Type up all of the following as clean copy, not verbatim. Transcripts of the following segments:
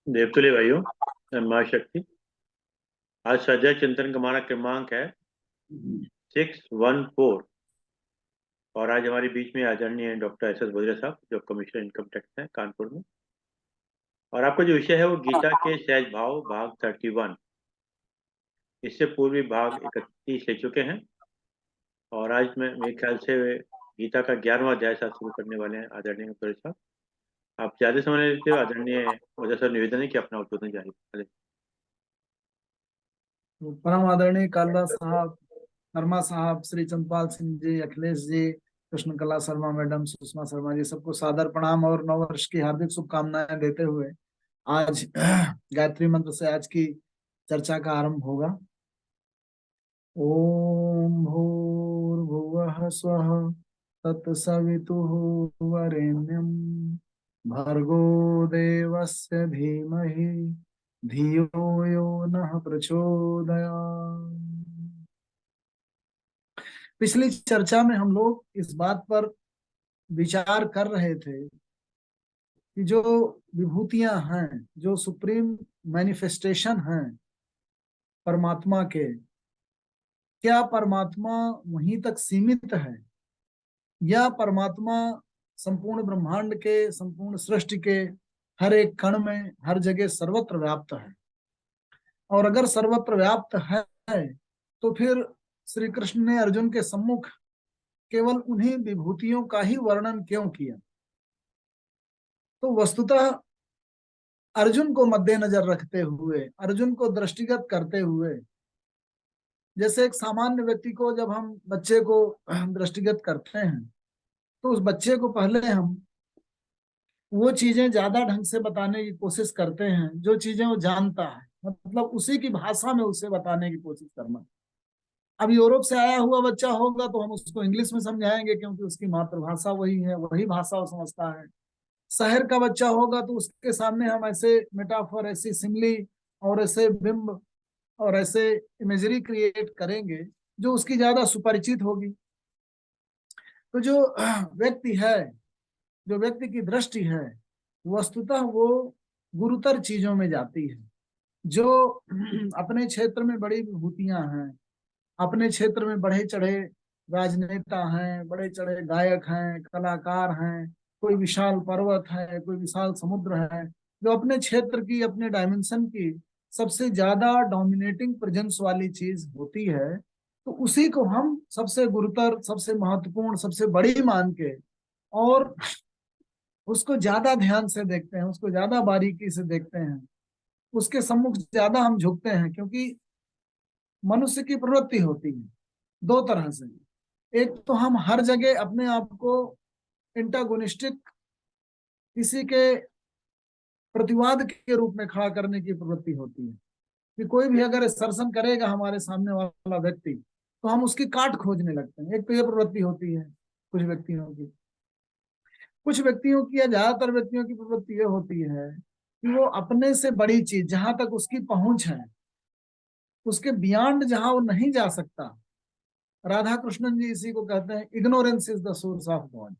देवतुल्य भाइयों, माँ शक्ति। आज स्वाध्याय चिंतन का हमारा क्रमांक है 614। और आज हमारे बीच में आदरणीय डॉक्टर एस एस भोजरा साहब, जो कमिश्नर इनकम टैक्स हैं कानपुर में। और आपका जो विषय है वो गीता के सहज भाव भाग 31। इससे पूर्व भी भाग 31 ले चुके हैं। और आज मैं मेरे ख्याल से गीता का 11वां अध्याय साथ शुरू करने वाले हैं आदरणीय भोजरा साहब। आप ज्यादा समय नहीं लेते हो। आदरणीय भोजरा साहब निवेदन है कि अपना उद्बोधन जारी करें। तो परम आदरणीय कालिदास साहब, शर्मा साहब, श्री चंद्रपाल सिंह जी, अखिलेश जी, कृष्ण कला शर्मा मैडम, सुषमा शर्मा जी, सबको सादर प्रणाम और नववर्ष की हार्दिक शुभकामनाएं देते हुए आज गायत्री मंत्र से आज की चर्चा का आरंभ होगा। ओम भूर्भुवः स्वः तत्सवितुः वरेण्यं भर्गो देवस्य धीमहि धियो यो नः प्रचोदयात्। पिछली चर्चा में हम लोग इस बात पर विचार कर रहे थे कि जो विभूतियां हैं, जो सुप्रीम मैनिफेस्टेशन हैं परमात्मा के, क्या परमात्मा वहीं तक सीमित है या परमात्मा संपूर्ण ब्रह्मांड के, संपूर्ण सृष्टि के हर एक कण में, हर जगह सर्वत्र व्याप्त है? और अगर सर्वत्र व्याप्त है तो फिर श्री कृष्ण ने अर्जुन के सम्मुख केवल उन्हीं विभूतियों का ही वर्णन क्यों किया? तो वस्तुतः अर्जुन को मद्देनजर रखते हुए, अर्जुन को दृष्टिगत करते हुए, जैसे एक सामान्य व्यक्ति को जब हम बच्चे को दृष्टिगत करते हैं तो उस बच्चे को पहले हम वो चीजें ज्यादा ढंग से बताने की कोशिश करते हैं जो चीजें वो जानता है, मतलब उसी की भाषा में उसे बताने की कोशिश करना। अब यूरोप से आया हुआ बच्चा होगा तो हम उसको इंग्लिश में समझाएंगे क्योंकि उसकी मातृभाषा वही है, वही भाषा वो समझता है। शहर का बच्चा होगा तो उसके सामने हम ऐसे मेटाफर, ऐसी सिमली और ऐसे बिंब और ऐसे इमेजरी क्रिएट करेंगे जो उसकी ज्यादा सुपरिचित होगी। तो जो व्यक्ति है, जो व्यक्ति की दृष्टि है, वस्तुतः वो गुरुतर चीजों में जाती है। जो अपने क्षेत्र में बड़ी विभूतियां हैं, अपने क्षेत्र में बढ़े चढ़े राजनेता हैं, बड़े चढ़े गायक हैं, कलाकार हैं, कोई विशाल पर्वत है, कोई विशाल समुद्र है, जो अपने क्षेत्र की, अपने डायमेंशन की सबसे ज्यादा डोमिनेटिंग प्रेजेंस वाली चीज होती है, तो उसी को हम सबसे गुरुतर, सबसे महत्वपूर्ण, सबसे बड़ी मान के और उसको ज्यादा ध्यान से देखते हैं, उसको ज्यादा बारीकी से देखते हैं, उसके सम्मुख ज्यादा हम झुकते हैं। क्योंकि मनुष्य की प्रवृत्ति होती है दो तरह से। एक तो हम हर जगह अपने आप को एंटागोनिस्टिक, किसी के प्रतिवाद के रूप में खड़ा करने की प्रवृत्ति होती है कि कोई भी अगर सर्सन करेगा हमारे सामने वाला व्यक्ति तो हम उसकी काट खोजने लगते हैं। एक तो ये प्रवृत्ति होती है कुछ व्यक्तियों की। कुछ व्यक्तियों की या ज्यादातर व्यक्तियों की प्रवृत्ति ये होती है कि वो अपने से बड़ी चीज जहां तक उसकी पहुंच है, उसके बियॉन्ड जहां वो नहीं जा सकता, राधा कृष्णन जी इसी को कहते हैं ignorance is the source of God.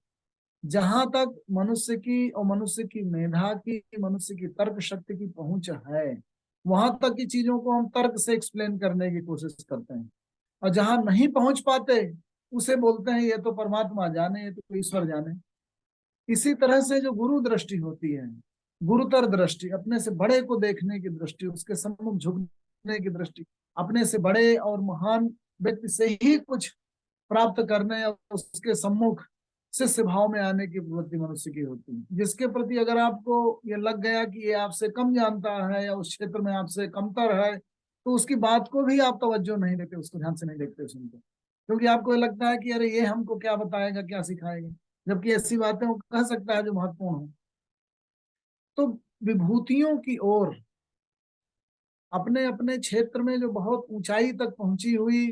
जहां तक मनुष्य की और मनुष्य की मेधा की, मनुष्य की तर्क शक्ति की पहुंच है, वहां तक की चीजों को हम तर्क से एक्सप्लेन करने की कोशिश करते हैं। और जहां नहीं पहुंच पाते उसे बोलते हैं ये तो परमात्मा जाने, ये तो ईश्वर जाने। इसी तरह से जो गुरु दृष्टि होती है, गुरुतर दृष्टि, अपने से बड़े को देखने की दृष्टि, उसके सम्मुख झुकने की दृष्टि, अपने से बड़े और महान व्यक्ति से ही कुछ प्राप्त करने या उसके सम्मुख शिष्य भाव में आने की प्रवृत्ति मनुष्य की होती है। जिसके प्रति अगर आपको ये लग गया कि ये आपसे कम जानता है या उस क्षेत्र में आपसे कमतर है, तो उसकी बात को भी आप तवज्जो नहीं देते, उसको ध्यान से नहीं देखते, सुनते, क्योंकि आपको ये लगता है कि अरे ये हमको क्या बताएगा, क्या सिखाएगा, जबकि ऐसी बातें वो कह सकता है जो महत्वपूर्ण हो। तो विभूतियों की ओर, अपने अपने क्षेत्र में जो बहुत ऊंचाई तक पहुंची हुई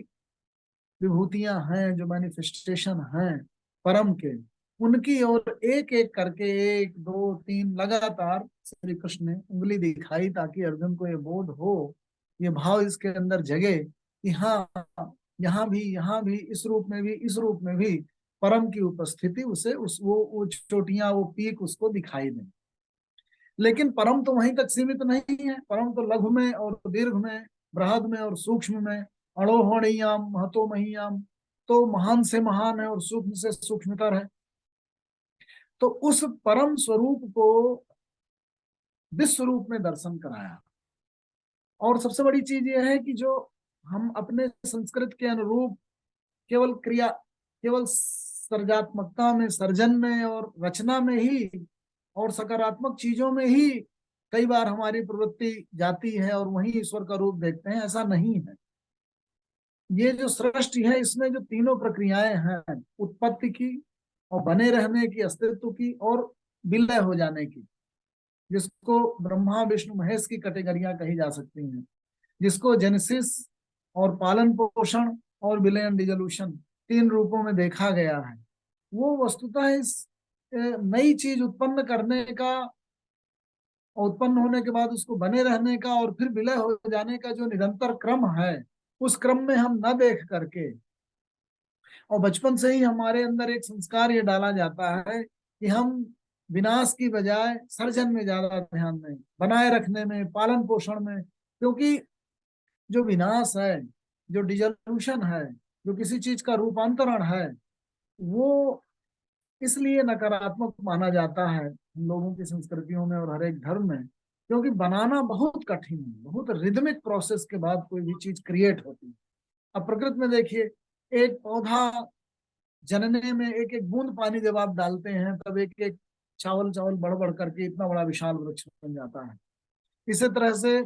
विभूतियां हैं, जो मैनिफेस्टेशन हैं परम के, उनकी ओर एक एक करके, एक दो तीन लगातार श्री कृष्ण ने उंगली दिखाई ताकि अर्जुन को ये बोध हो, ये भाव इसके अंदर जगे कि हाँ, यहाँ भी, यहाँ भी, इस रूप में भी, इस रूप में भी परम की उपस्थिति उसे, उस वो चोटियां, वो पीक उसको दिखाई दें। लेकिन परम तो वहीं तक सीमित नहीं है। परम तो लघु में और दीर्घ में, बृहद में और सूक्ष्म में, अणोहणीयाम महतो महीयाम, तो महान से महान है और सूक्ष्म से सूक्ष्मतर है। तो उस परम स्वरूप को विश्व रूप में दर्शन कराया। और सबसे बड़ी चीज यह है कि जो हम अपने संस्कृत के अनुरूप केवल क्रिया, केवल सर्जात्मकता में, सर्जन में और रचना में ही और सकारात्मक चीजों में ही कई बार हमारी प्रवृत्ति जाती है और वहीं ईश्वर का रूप देखते हैं, ऐसा नहीं है। ये जो सृष्टि है इसमें जो तीनों प्रक्रियाएं हैं, उत्पत्ति की और बने रहने की, अस्तित्व की और विलय हो जाने की, जिसको ब्रह्मा विष्णु महेश की कैटेगरियां कही जा सकती हैं, जिसको जेनेसिस और पालन पोषण और विलय एंड डिसोल्यूशन तीन रूपों में देखा गया है, वो वस्तुतः इस नई चीज उत्पन्न करने का, उत्पन्न होने के बाद उसको बने रहने का और फिर विलय हो जाने का जो निरंतर क्रम है, उस क्रम में हम न देख करके, और बचपन से ही हमारे अंदर एक संस्कार ये डाला जाता है कि हम विनाश की बजाय सर्जन में ज्यादा ध्यान दें, बनाए रखने में, पालन पोषण में। क्योंकि जो विनाश है, जो डिजोल्यूशन है, जो किसी चीज का रूपांतरण है, वो इसलिए नकारात्मक माना जाता है हम लोगों की संस्कृतियों में और हर एक धर्म में, क्योंकि बनाना बहुत कठिन है, बहुत रिदमिक प्रोसेस के बाद कोई भी चीज क्रिएट होती है। अब प्रकृति में देखिए, एक पौधा जनने में एक एक बूंद पानी जब आप डालते हैं, तब एक एक चावल चावल बढ़ बढ़ करके इतना बड़ा विशाल वृक्ष बन जाता है। इसी तरह से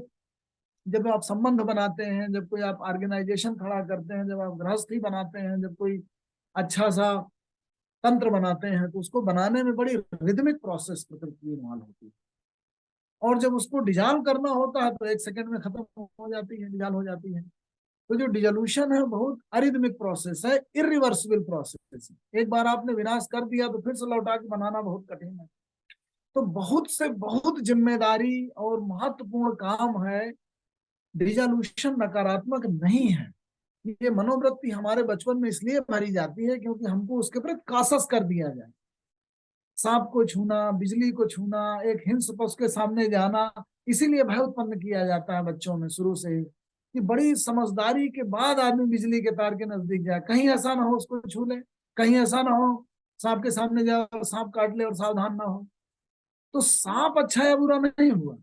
जब आप संबंध बनाते हैं, जब कोई आप ऑर्गेनाइजेशन खड़ा करते हैं, जब आप गृहस्थी बनाते हैं, जब कोई अच्छा सा तंत्र बनाते हैं, तो उसको बनाने में बड़ी रिदमिक प्रोसेस प्रकृति की इन्वॉल्व होती है। और जब उसको डिजॉल्व करना होता है तो एक सेकंड में खत्म हो जाती है, डिजॉल्व हो जाती है। तो जो डिजोल्यूशन है बहुत अरिदमिक प्रोसेस है, इरिवर्सिबल प्रोसेस है। एक बार आपने विनाश कर दिया तो फिर से लौटा के बनाना बहुत कठिन है। तो बहुत से बहुत जिम्मेदारी और महत्वपूर्ण काम है। डिजोल्यूशन नकारात्मक नहीं है। ये मनोवृत्ति हमारे बचपन में इसलिए भरी जाती है क्योंकि हमको उसके प्रति कासस कर दिया जाए। सांप को छूना, बिजली को छूना, एक हिंस पशु के सामने जाना, इसीलिए भय उत्पन्न किया जाता है बच्चों में शुरू से ही, कि बड़ी समझदारी के बाद आदमी बिजली के तार के नजदीक जाए, कहीं ऐसा ना हो उसको छू ले, कहीं ऐसा ना हो सांप के सामने जाए और सांप काट ले और सावधान ना हो। तो सांप अच्छा या बुरा नहीं हुआ,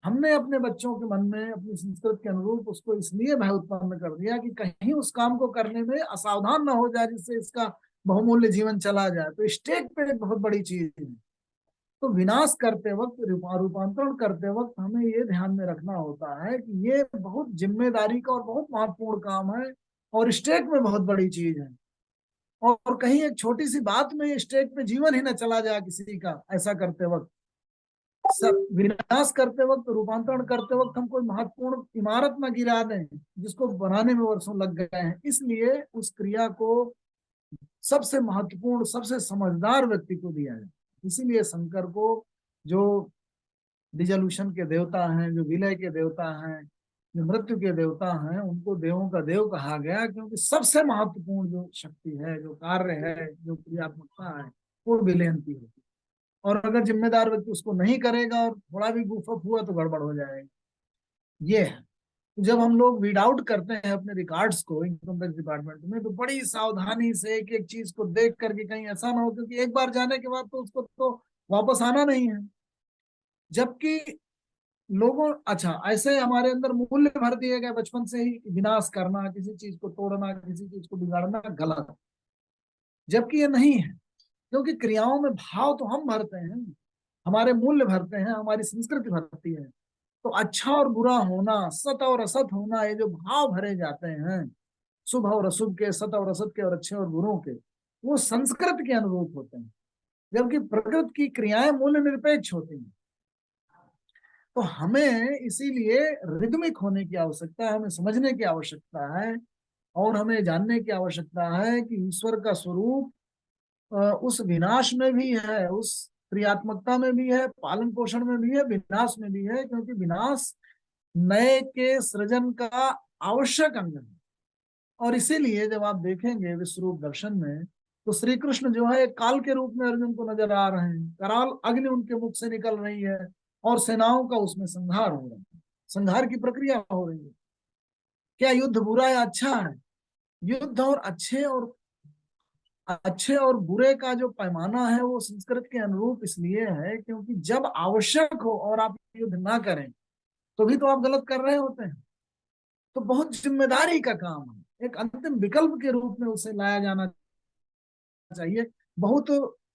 हमने अपने बच्चों के मन में अपनी संस्कृति के अनुरूप उसको इसलिए भय उत्पन्न कर दिया कि कहीं उस काम को करने में असावधान ना हो जाए, जिससे इसका बहुमूल्य जीवन चला जाए। तो स्टेट पे एक बहुत बड़ी चीज है। तो विनाश करते वक्त, रूपांतरण करते वक्त हमें ये ध्यान में रखना होता है कि ये बहुत जिम्मेदारी का और बहुत महत्वपूर्ण काम है और स्टेट में बहुत बड़ी चीज है। और कहीं एक छोटी सी बात में स्टेट में जीवन ही न चला जाए किसी का, ऐसा करते वक्त, सब विनाश करते वक्त, रूपांतरण करते वक्त हम कोई महत्वपूर्ण इमारत न गिरा दें जिसको बनाने में वर्षों लग गए हैं। इसलिए उस क्रिया को सबसे महत्वपूर्ण, सबसे समझदार व्यक्ति को दिया जाए। इसीलिए शंकर को, जो डिजोल्यूशन के देवता हैं, जो विलय के देवता हैं, जो मृत्यु के देवता हैं, उनको देवों का देव कहा गया, क्योंकि सबसे महत्वपूर्ण जो शक्ति है, जो कार्य है, जो क्रियात्मकता है, वो विलयन की होती है। और अगर जिम्मेदार व्यक्ति उसको नहीं करेगा और थोड़ा भी गुफअप हुआ तो गड़बड़ हो जाएगा। ये है। जब हम लोग वीड आउट करते हैं अपने रिकॉर्ड्स को इनकम टैक्स डिपार्टमेंट में, तो बड़ी सावधानी से एक एक चीज को देख करके, कहीं ऐसा ना हो, क्योंकि एक बार जाने के बाद तो उसको तो वापस आना नहीं है। जबकि लोगों, अच्छा, ऐसे हमारे अंदर मूल्य भर दिए गए बचपन से ही, विनाश करना, किसी चीज को तोड़ना, किसी चीज को बिगाड़ना गलत। जबकि ये नहीं है, क्योंकि क्रियाओं में भाव तो हम भरते हैं, हमारे मूल्य भरते हैं, हमारी संस्कृति भरती है। तो अच्छा और बुरा होना, सत और असत होना, ये जो भाव भरे जाते हैं, शुभ और अशुभ के, सत और असत के, और अच्छे और बुरों के, वो संस्कृत के अनुरूप होते हैं। जबकि प्रकृति की क्रियाएं मूल्य निरपेक्ष होती हैं। तो हमें इसीलिए रिदमिक होने की आवश्यकता है, हमें समझने की आवश्यकता है, और हमें जानने की आवश्यकता है कि ईश्वर का स्वरूप उस विनाश में भी है, उस क्रियात्मकता में भी है, पालन पोषण में भी है, विनाश में भी है। क्योंकि विनाश नए के सृजन का आवश्यक अंग है। और इसीलिए जब आप देखेंगे विश्व रूप दर्शन में, तो श्री कृष्ण जो है काल के रूप में अर्जुन को नजर आ रहे हैं। कराल अग्नि उनके मुख से निकल रही है और सेनाओं का उसमें संहार हो रहा है, संहार की प्रक्रिया हो रही है। क्या युद्ध बुरा या अच्छा है? युद्ध और अच्छे और बुरे का जो पैमाना है वो संस्कृत के अनुरूप इसलिए है क्योंकि जब आवश्यक हो और आप युद्ध ना करें तो भी तो आप गलत कर रहे होते हैं। तो बहुत जिम्मेदारी का काम है, एक अंतिम विकल्प के रूप में उसे लाया जाना चाहिए। बहुत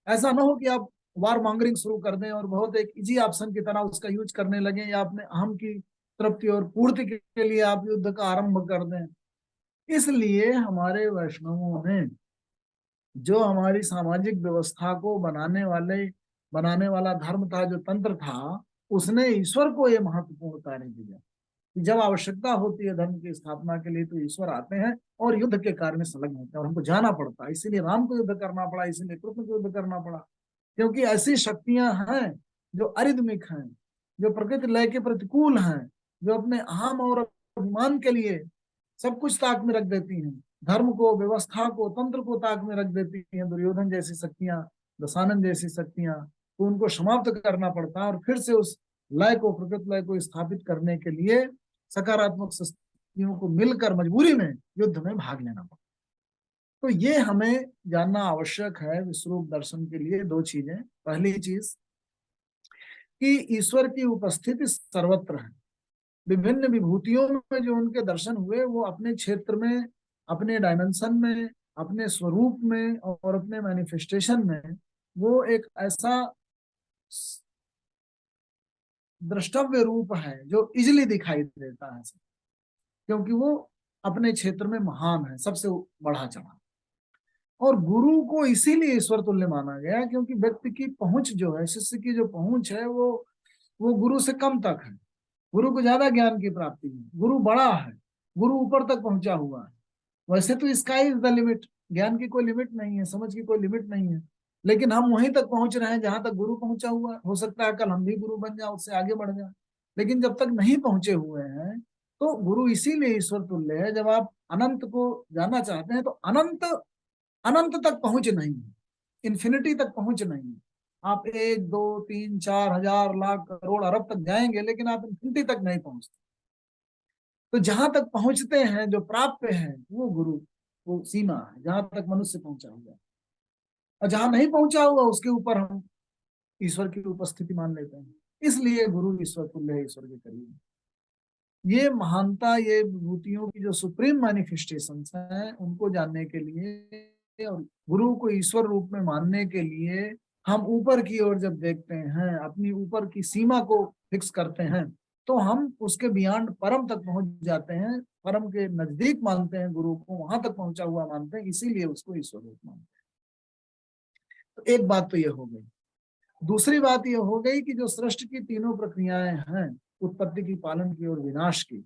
ऐसा ना हो कि आप वार मॉन्गरिंग शुरू कर दें और बहुत एक इजी ऑप्शन की तरह उसका यूज करने लगे, या अपने अहम की तृप्ति और पूर्ति के लिए आप युद्ध का आरंभ कर दें। इसलिए हमारे वैष्णवों ने जो हमारी सामाजिक व्यवस्था को बनाने वाला धर्म था, जो तंत्र था, उसने ईश्वर को यह महत्वपूर्ण कार्य दिया कि जब आवश्यकता होती है धर्म की स्थापना के लिए तो ईश्वर आते हैं और युद्ध के कार्य में संलग्न होते हैं और हमको जाना पड़ता है। इसीलिए राम को युद्ध करना पड़ा, इसीलिए कृष्ण को युद्ध करना पड़ा, क्योंकि ऐसी शक्तियां हैं जो अरिदमिक हैं, जो प्रकृति लय के प्रतिकूल हैं, जो अपने अहम और अभिमान के लिए सब कुछ ताक में रख देती हैं, धर्म को, व्यवस्था को, तंत्र को ताक में रख देती हैं। दुर्योधन जैसी शक्तियां, दशानन जैसी शक्तियां, तो उनको समाप्त करना पड़ता है और फिर से उस लय को, प्रकृति लय को स्थापित करने के लिए सकारात्मक शक्तियों को मिलकर मजबूरी में युद्ध में भाग लेना पड़ता। तो ये हमें जानना आवश्यक है विश्वरूप दर्शन के लिए। दो चीजें, पहली चीज कि ईश्वर की उपस्थिति सर्वत्र है। विभिन्न विभूतियों में जो उनके दर्शन हुए वो अपने क्षेत्र में, अपने डायमेंशन में, अपने स्वरूप में और अपने मैनिफेस्टेशन में वो एक ऐसा द्रष्टव्य रूप है जो इजिली दिखाई देता है, क्योंकि वो अपने क्षेत्र में महान है, सबसे बढ़ा चढ़ा। और गुरु को इसीलिए ईश्वर तुल्य माना गया क्योंकि व्यक्ति की पहुंच जो है, शिष्य की जो पहुंच है वो गुरु से कम तक है। गुरु को ज्यादा ज्ञान की प्राप्ति है, गुरु बड़ा है, गुरु ऊपर तक पहुंचा हुआ है। वैसे तो स्काई इज द लिमिट, ज्ञान की कोई लिमिट नहीं है, समझ की कोई लिमिट नहीं है, लेकिन हम वहीं तक पहुंच रहे हैं जहां तक गुरु पहुंचा हुआ है। हो सकता है कल हम भी गुरु बन जाए, उससे आगे बढ़ जाए, लेकिन जब तक नहीं पहुंचे हुए हैं तो गुरु इसीलिए ईश्वर तुल्य है। जब आप अनंत को जानना चाहते हैं तो अनंत अनंत तक पहुंच नहीं है, इन्फिनिटी तक पहुंच नहीं है। आप 1 2 3 4 हजार लाख करोड़ अरब तक जाएंगे लेकिन आप इन्फिनिटी तक नहीं पहुंचते। तो जहां तक पहुंचते हैं, जो प्राप्य है, वो गुरु, वो सीमा है जहां तक मनुष्य पहुंचा हुआ है। और जहां नहीं पहुंचा हुआ उसके ऊपर हम ईश्वर की उपस्थिति मान लेते हैं। इसलिए गुरु ईश्वर तुल्य है, ईश्वर के करीब। ये महानता, ये विभूतियों की जो सुप्रीम मैनिफेस्टेशन हैं उनको जानने के लिए और गुरु को ईश्वर रूप में मानने के लिए हम ऊपर की ओर जब देखते हैं, अपनी ऊपर की सीमा को फिक्स करते हैं, तो हम उसके बियॉन्ड परम तक पहुंच जाते हैं, परम के नजदीक मानते हैं गुरु को, वहां तक पहुंचा हुआ मानते हैं, इसीलिए उसको ईश्वर रूप मानते हैं। तो एक बात तो ये हो गई। दूसरी बात ये हो गई कि जो सृष्टि की तीनों प्रक्रियाएं हैं, उत्पत्ति की, पालन की और विनाश की,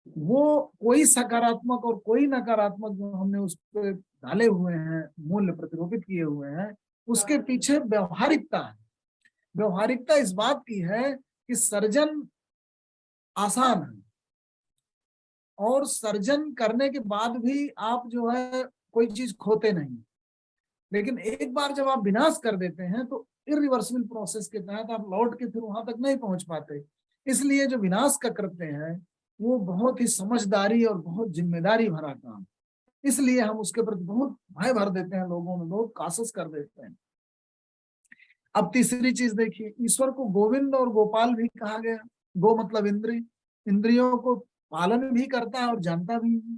वो कोई सकारात्मक और कोई नकारात्मक जो हमने उस पर डाले हुए हैं, मूल्य प्रतिरोपित किए हुए हैं, उसके पीछे व्यवहारिकता है। व्यवहारिकता इस बात की है कि सर्जन आसान है और सर्जन करने के बाद भी आप जो है कोई चीज खोते नहीं, लेकिन एक बार जब आप विनाश कर देते हैं तो इरिवर्सिबल प्रोसेस के तहत आप लौट के फिर वहां तक नहीं पहुंच पाते। इसलिए जो विनाश का कृत्य है वो बहुत ही समझदारी और बहुत जिम्मेदारी भरा काम, इसलिए हम उसके प्रति बहुत भय भर देते हैं, लोगों में बहुत कासस कर देते हैं। अब तीसरी चीज देखिए, ईश्वर को गोविंद और गोपाल भी कहा गया। गो मतलब इंद्री, इंद्रियों को पालन भी करता है और जानता भी है।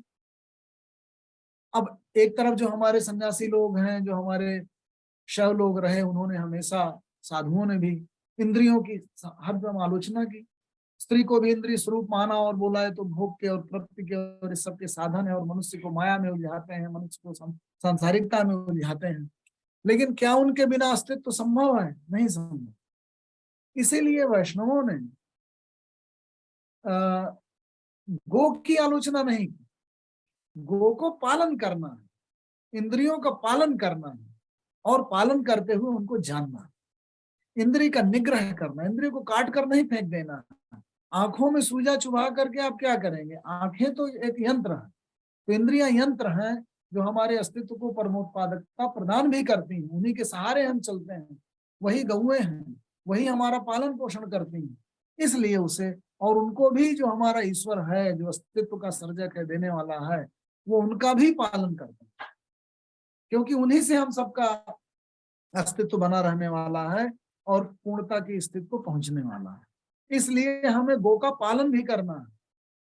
अब एक तरफ जो हमारे सन्यासी लोग हैं, जो हमारे शैव लोग रहे, उन्होंने हमेशा, साधुओं ने भी इंद्रियों की हरदम आलोचना की। स्त्री को भी इंद्रिय स्वरूप माना और बोला है तो भोग के और तृप्ति के और इस सब के साधन है और मनुष्य को माया में उलझाते हैं, मनुष्य को सांसारिकता में उलझाते हैं। लेकिन क्या उनके बिना अस्तित्व संभव है? नहीं संभव। इसीलिए वैष्णवों ने गो की आलोचना नहीं की। गो को पालन करना है, इंद्रियों का पालन करना है और पालन करते हुए उनको जानना है। इंद्रिय का निग्रह करना, इंद्रिय को काट कर नहीं फेंक देना। आंखों में सूजा चुभा करके आप क्या करेंगे? आंखें तो एक यंत्र है, तो इंद्रियां यंत्र हैं जो हमारे अस्तित्व को परमोत्पादकता प्रदान भी करती हैं, उन्हीं के सहारे हम चलते हैं। वही गौएं हैं, वही हमारा पालन पोषण करती हैं। इसलिए उसे, और उनको भी जो हमारा ईश्वर है, जो अस्तित्व का सर्जक है, देने वाला है, वो उनका भी पालन करता है, क्योंकि उन्हीं से हम सबका अस्तित्व बना रहने वाला है और पूर्णता की स्थिति को पहुंचने वाला है। इसलिए हमें गो का पालन भी करना है,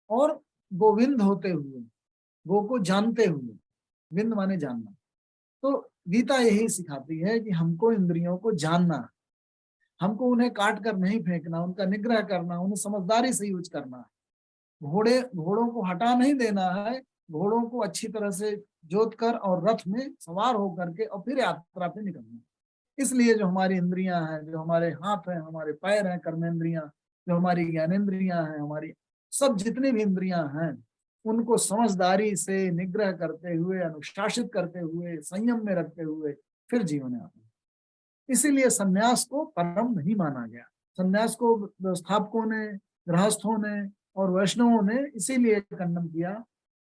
और गोविंद होते हुए, गो को जानते हुए, विंद माने जानना। तो गीता यही सिखाती है कि हमको इंद्रियों को जानना है, हमको उन्हें काट कर नहीं फेंकना, उनका निग्रह करना, उन्हें समझदारी से यूज करना है। घोड़ों को हटा नहीं देना है, घोड़ों को अच्छी तरह से जोत कर और रथ में सवार होकर के और फिर यात्रा पे निकलना। इसलिए जो हमारी इंद्रियां हैं, जो हमारे हाथ हैं, हमारे पैर हैं, कर्मेंद्रियां, जो हमारी ज्ञानेन्द्रियां हैं, हमारी सब जितनी भी इंद्रियां हैं, उनको समझदारी से निग्रह करते हुए, अनुशासित करते हुए, संयम में रखते हुए फिर जीवन यापन। इसीलिए संन्यास को परम नहीं माना गया। संन्यास को व्यवस्थापकों ने, गृहस्थों ने और वैष्णवों ने इसीलिए खंडन किया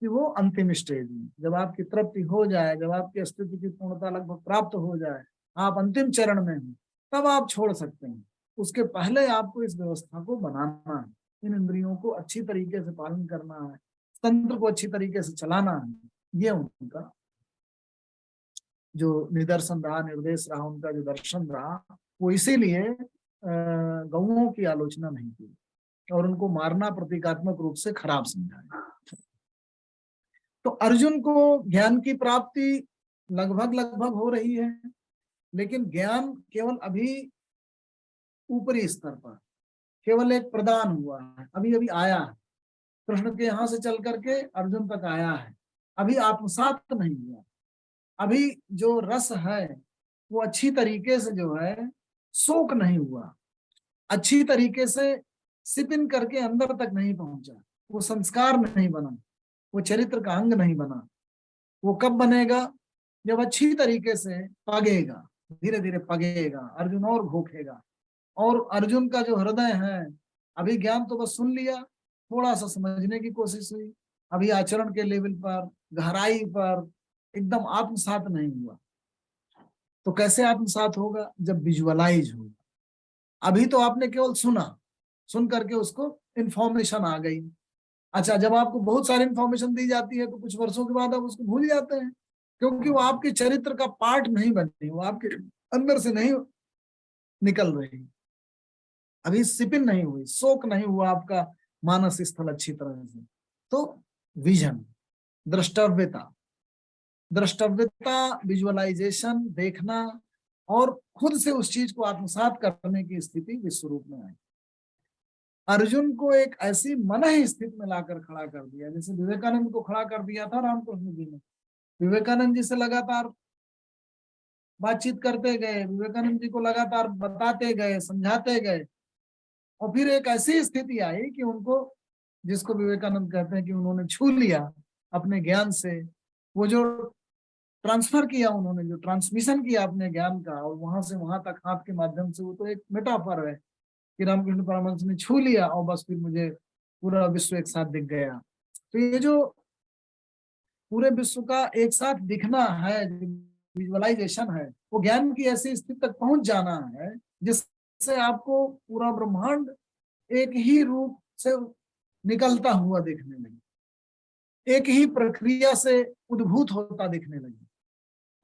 कि वो अंतिम स्टेज में, जब आपकी तृप्ति हो जाए, जब आपकी अस्तित्व की पूर्णता लगभग प्राप्त हो जाए, आप अंतिम चरण में हैं, तब आप छोड़ सकते हैं। उसके पहले आपको इस व्यवस्था को बनाना है, इन इंद्रियों को अच्छी तरीके से पालन करना है, तंत्र को अच्छी तरीके से चलाना है। ये उनका जो निदर्शन रहा, निर्देश रहा, उनका जो दर्शन रहा, वो इसीलिए गौओं की आलोचना नहीं की और उनको मारना प्रतीकात्मक रूप से खराब समझा। तो अर्जुन को ज्ञान की प्राप्ति लगभग लगभग हो रही है, लेकिन ज्ञान केवल अभी ऊपरी स्तर पर केवल एक प्रदान हुआ है, अभी अभी आया है, कृष्ण के यहां से चल करके अर्जुन तक आया है, अभी आत्मसात नहीं हुआ। अभी जो रस है वो अच्छी तरीके से जो है सोख नहीं हुआ, अच्छी तरीके से सिपिन करके अंदर तक नहीं पहुंचा, वो संस्कार नहीं बना, वो चरित्र का अंग नहीं बना। वो कब बनेगा? जब अच्छी तरीके से पगेगा, धीरे धीरे पगेगा, अर्जुन और भूखेगा। और अर्जुन का जो हृदय है, अभी ज्ञान तो बस सुन लिया, थोड़ा सा समझने की कोशिश हुई, अभी आचरण के लेवल पर, गहराई पर एकदम आत्मसात नहीं हुआ। तो कैसे आत्मसात होगा? जब विजुअलाइज होगा। अभी तो आपने केवल सुना, सुन करके उसको इंफॉर्मेशन आ गई। अच्छा, जब आपको बहुत सारी इंफॉर्मेशन दी जाती है तो कुछ वर्षों के बाद आप उसको भूल जाते हैं, क्योंकि वो आपके चरित्र का पार्ट नहीं बनती, वो आपके अंदर से नहीं निकल रही, अभी सिपिन नहीं हुई, शोक नहीं हुआ आपका मानस स्थल अच्छी तरह से। तो विजन, द्रष्टव्यता, द्रष्टव्यता, विजुअलाइजेशन, देखना और खुद से उस चीज को आत्मसात करने की स्थिति विश्व रूप में आई। अर्जुन को एक ऐसी मनः स्थिति में लाकर खड़ा कर दिया, जैसे विवेकानंद को खड़ा कर दिया था रामकृष्ण जी ने। विवेकानंद जी से लगातार बातचीत करते गए, विवेकानंद जी को लगातार बताते गए, समझाते गए, और फिर एक ऐसी स्थिति आई कि उनको, जिसको विवेकानंद कहते हैं कि उन्होंने छू लिया अपने ज्ञान से, वो जो ट्रांसफर किया उन्होंने, जो ट्रांसमिशन किया अपने ज्ञान का, और वहां से वहां तक हाथ के माध्यम से, वो तो एक मेटाफर है कि रामकृष्ण परमहंस ने छू लिया और बस फिर मुझे पूरा विश्व एक साथ दिख गया। तो ये जो पूरे विश्व का एक साथ दिखना है, विजुअलाइजेशन है, वो ज्ञान की ऐसी स्थिति तक पहुंच जाना है जिससे आपको पूरा ब्रह्मांड एक ही रूप से निकलता हुआ दिखने लगे, एक ही प्रक्रिया से उद्भूत होता दिखने लगे।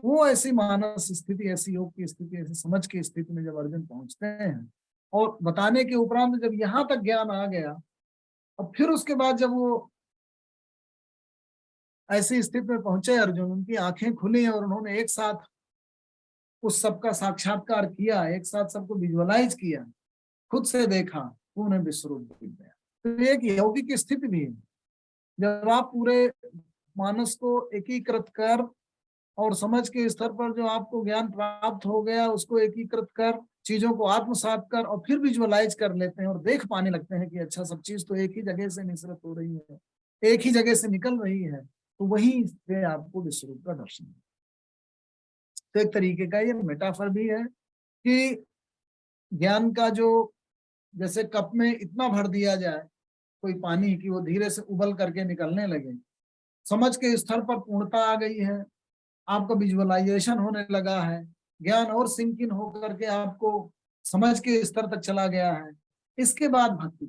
वो ऐसी मानस स्थिति, ऐसी योग की स्थिति, ऐसी समझ की स्थिति में जब अर्जुन पहुंचते हैं, और बताने के उपरांत जब यहां तक ज्ञान आ गया, और फिर उसके बाद जब वो ऐसी स्थिति में पहुंचे अर्जुन, उनकी आंखें खुली और उन्होंने एक साथ उस सबका साक्षात्कार किया, एक साथ सबको विजुअलाइज किया, खुद से देखा, उन्हें विश्वरूप दिख गया। तो एक यौगिक स्थिति भी है, जब आप पूरे मानस को एकीकृत कर और समझ के स्तर पर जो आपको ज्ञान प्राप्त हो गया, उसको एकीकृत कर, चीजों को आत्मसात कर, और फिर विजुअलाइज कर लेते हैं और देख पाने लगते हैं कि अच्छा, सब चीज तो एक ही जगह से निसृत हो रही है, एक ही जगह से निकल रही है, तो वहीं से आपको विश्वरूप का दर्शन है। तो एक तरीके का ये मेटाफर भी है कि ज्ञान का जो, जैसे कप में इतना भर दिया जाए कोई पानी कि वो धीरे से उबल करके निकलने लगे, समझ के स्तर पर पूर्णता आ गई है, आपका विजुअलाइजेशन होने लगा है, ज्ञान और सिंक इन होकर के आपको समझ के स्तर तक चला गया है, इसके बाद भक्ति,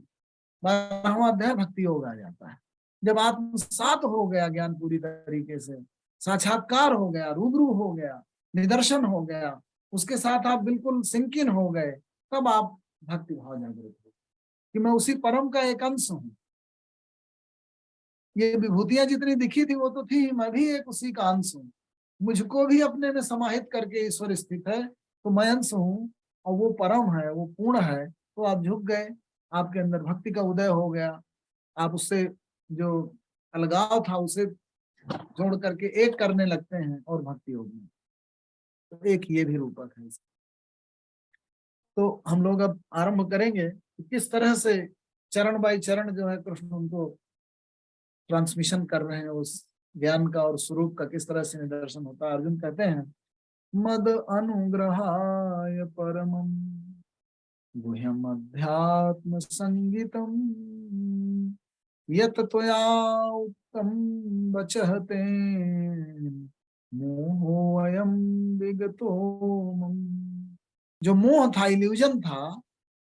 12वां अध्याय भक्ति योग आ जाता है। जब आत्मसात हो गया ज्ञान पूरी तरीके से, साक्षात्कार हो गया, रूबरू हो गया, निदर्शन हो गया, उसके साथ आप बिल्कुल सिंकिन हो गए, तब आप भक्ति भाव जागृत हो कि मैं उसी परम का एक अंश हूं। ये विभूतियां जितनी दिखी थी वो तो थी, मैं भी एक उसी का अंश हूँ। मुझको भी अपने में समाहित करके ईश्वर स्थित है, तो मैं अंश हूँ और वो परम है, वो पूर्ण है। तो आप झुक गए, आपके अंदर भक्ति का उदय हो गया, आप उससे जो अलगाव था उसे जोड़ करके एक करने लगते हैं और भक्ति होगी। तो एक ये भी रूपक है। तो हम लोग अब आरंभ करेंगे कि किस तरह से चरण बाई चरण जो है कृष्ण उनको ट्रांसमिशन कर रहे हैं उस ज्ञान का, और स्वरूप का किस तरह से निदर्शन होता है। अर्जुन कहते हैं, मद अनुग्रहाय परमं गुह्यम अध्यात्म संगीतम यत त्वया उक्तम वचः तेन मोहोऽयं विगतो मम। जो मोह था, इल्यूजन था,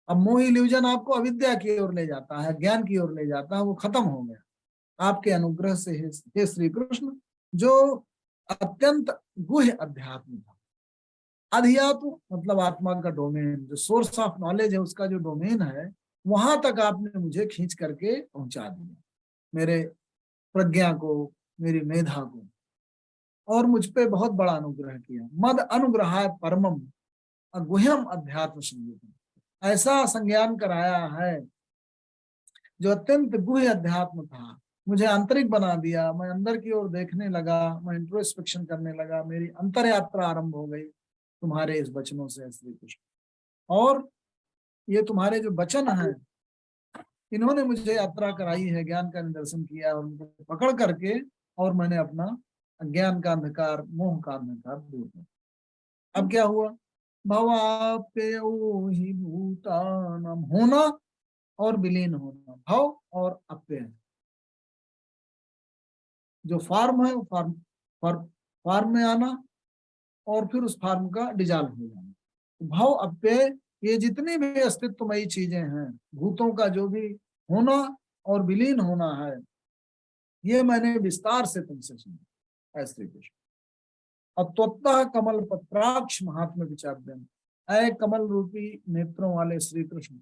अब मोह इल्यूजन आपको अविद्या की ओर ले जाता है, ज्ञान की ओर ले जाता है, वो खत्म हो गया आपके अनुग्रह से हे श्री कृष्ण। जो अत्यंत गुह्य अध्यात्म था, अध्यात्म मतलब आत्मा का डोमेन, जो सोर्स ऑफ नॉलेज है उसका जो डोमेन है, वहां तक आपने मुझे खींच करके पहुंचा दिया, मेरे प्रज्ञा को, मेरी मेधा को, और मुझ पे बहुत बड़ा अनुग्रह किया। मद अनुग्रहाय परमम गुह्यम अध्यात्म संगीतम, ऐसा संज्ञान कराया है जो अत्यंत गुह्य अध्यात्म था, मुझे आंतरिक बना दिया। मैं अंदर की ओर देखने लगा, मैं इंट्रोस्पेक्शन करने लगा, मेरी अंतर यात्रा आरंभ हो गई तुम्हारे इस वचनों से श्री कृष्ण। और ये तुम्हारे जो वचन हैं, इन्होंने मुझे यात्रा कराई है, ज्ञान का निदर्शन किया, और उनको पकड़ करके और मैंने अपना अज्ञान का अंधकार, मोह का अंधकार दूर किया। अब क्या हुआ, भवाप्ययो हि भूतानां, होना और विलीन होना, भव और अप्यय, जो फॉर्म है वो फॉर्म में आना और फिर उस फॉर्म का डिजॉल्व हो जाना। भव अप्यय, ये जितनी भी अस्तित्वमयी चीजें हैं, भूतों का जो भी होना और विलीन होना है, ये मैंने विस्तार से तुमसे सुना ऐसे कृष्ण। अत्वतः कमल पत्राक्ष महात्मा विचार्यन, ऐ कमल रूपी नेत्रों वाले श्री कृष्ण,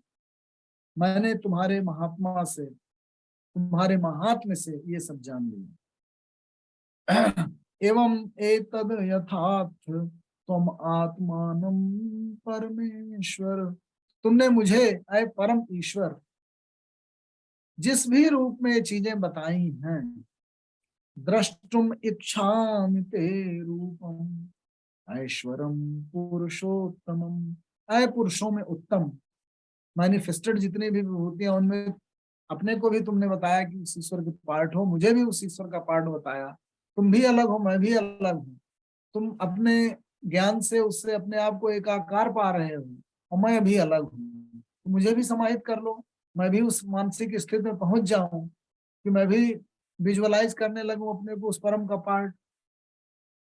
मैंने तुम्हारे महात्मा से, तुम्हारे महात्म्य से ये सब जान लिया। एवं एतद यथार्थ तुम आत्मानं परमेश्वर, तुमने मुझे ऐ परम ईश्वर जिस भी रूप में ये चीजें बताई हैं, द्रष्टुम इच्छामि ते रूपम ऐश्वरम पुरुषोत्तमम, ऐ पुरुषों में उत्तम, मैनिफेस्टेड जितनी भी विभूतियां, उनमें अपने को भी तुमने बताया कि उस ईश्वर के पार्ट हो, मुझे भी उस ईश्वर का पार्ट बताया। तुम भी अलग हो, मैं भी अलग हूँ। तुम अपने ज्ञान से उससे अपने आप को एकाकार पा रहे हो, और मैं भी अलग हूँ। तो मुझे भी समाहित कर लो, मैं भी उस मानसिक स्थिति में पहुंच जाऊं कि मैं भी विजुअलाइज करने लगूं अपने को उस परम का पार्ट।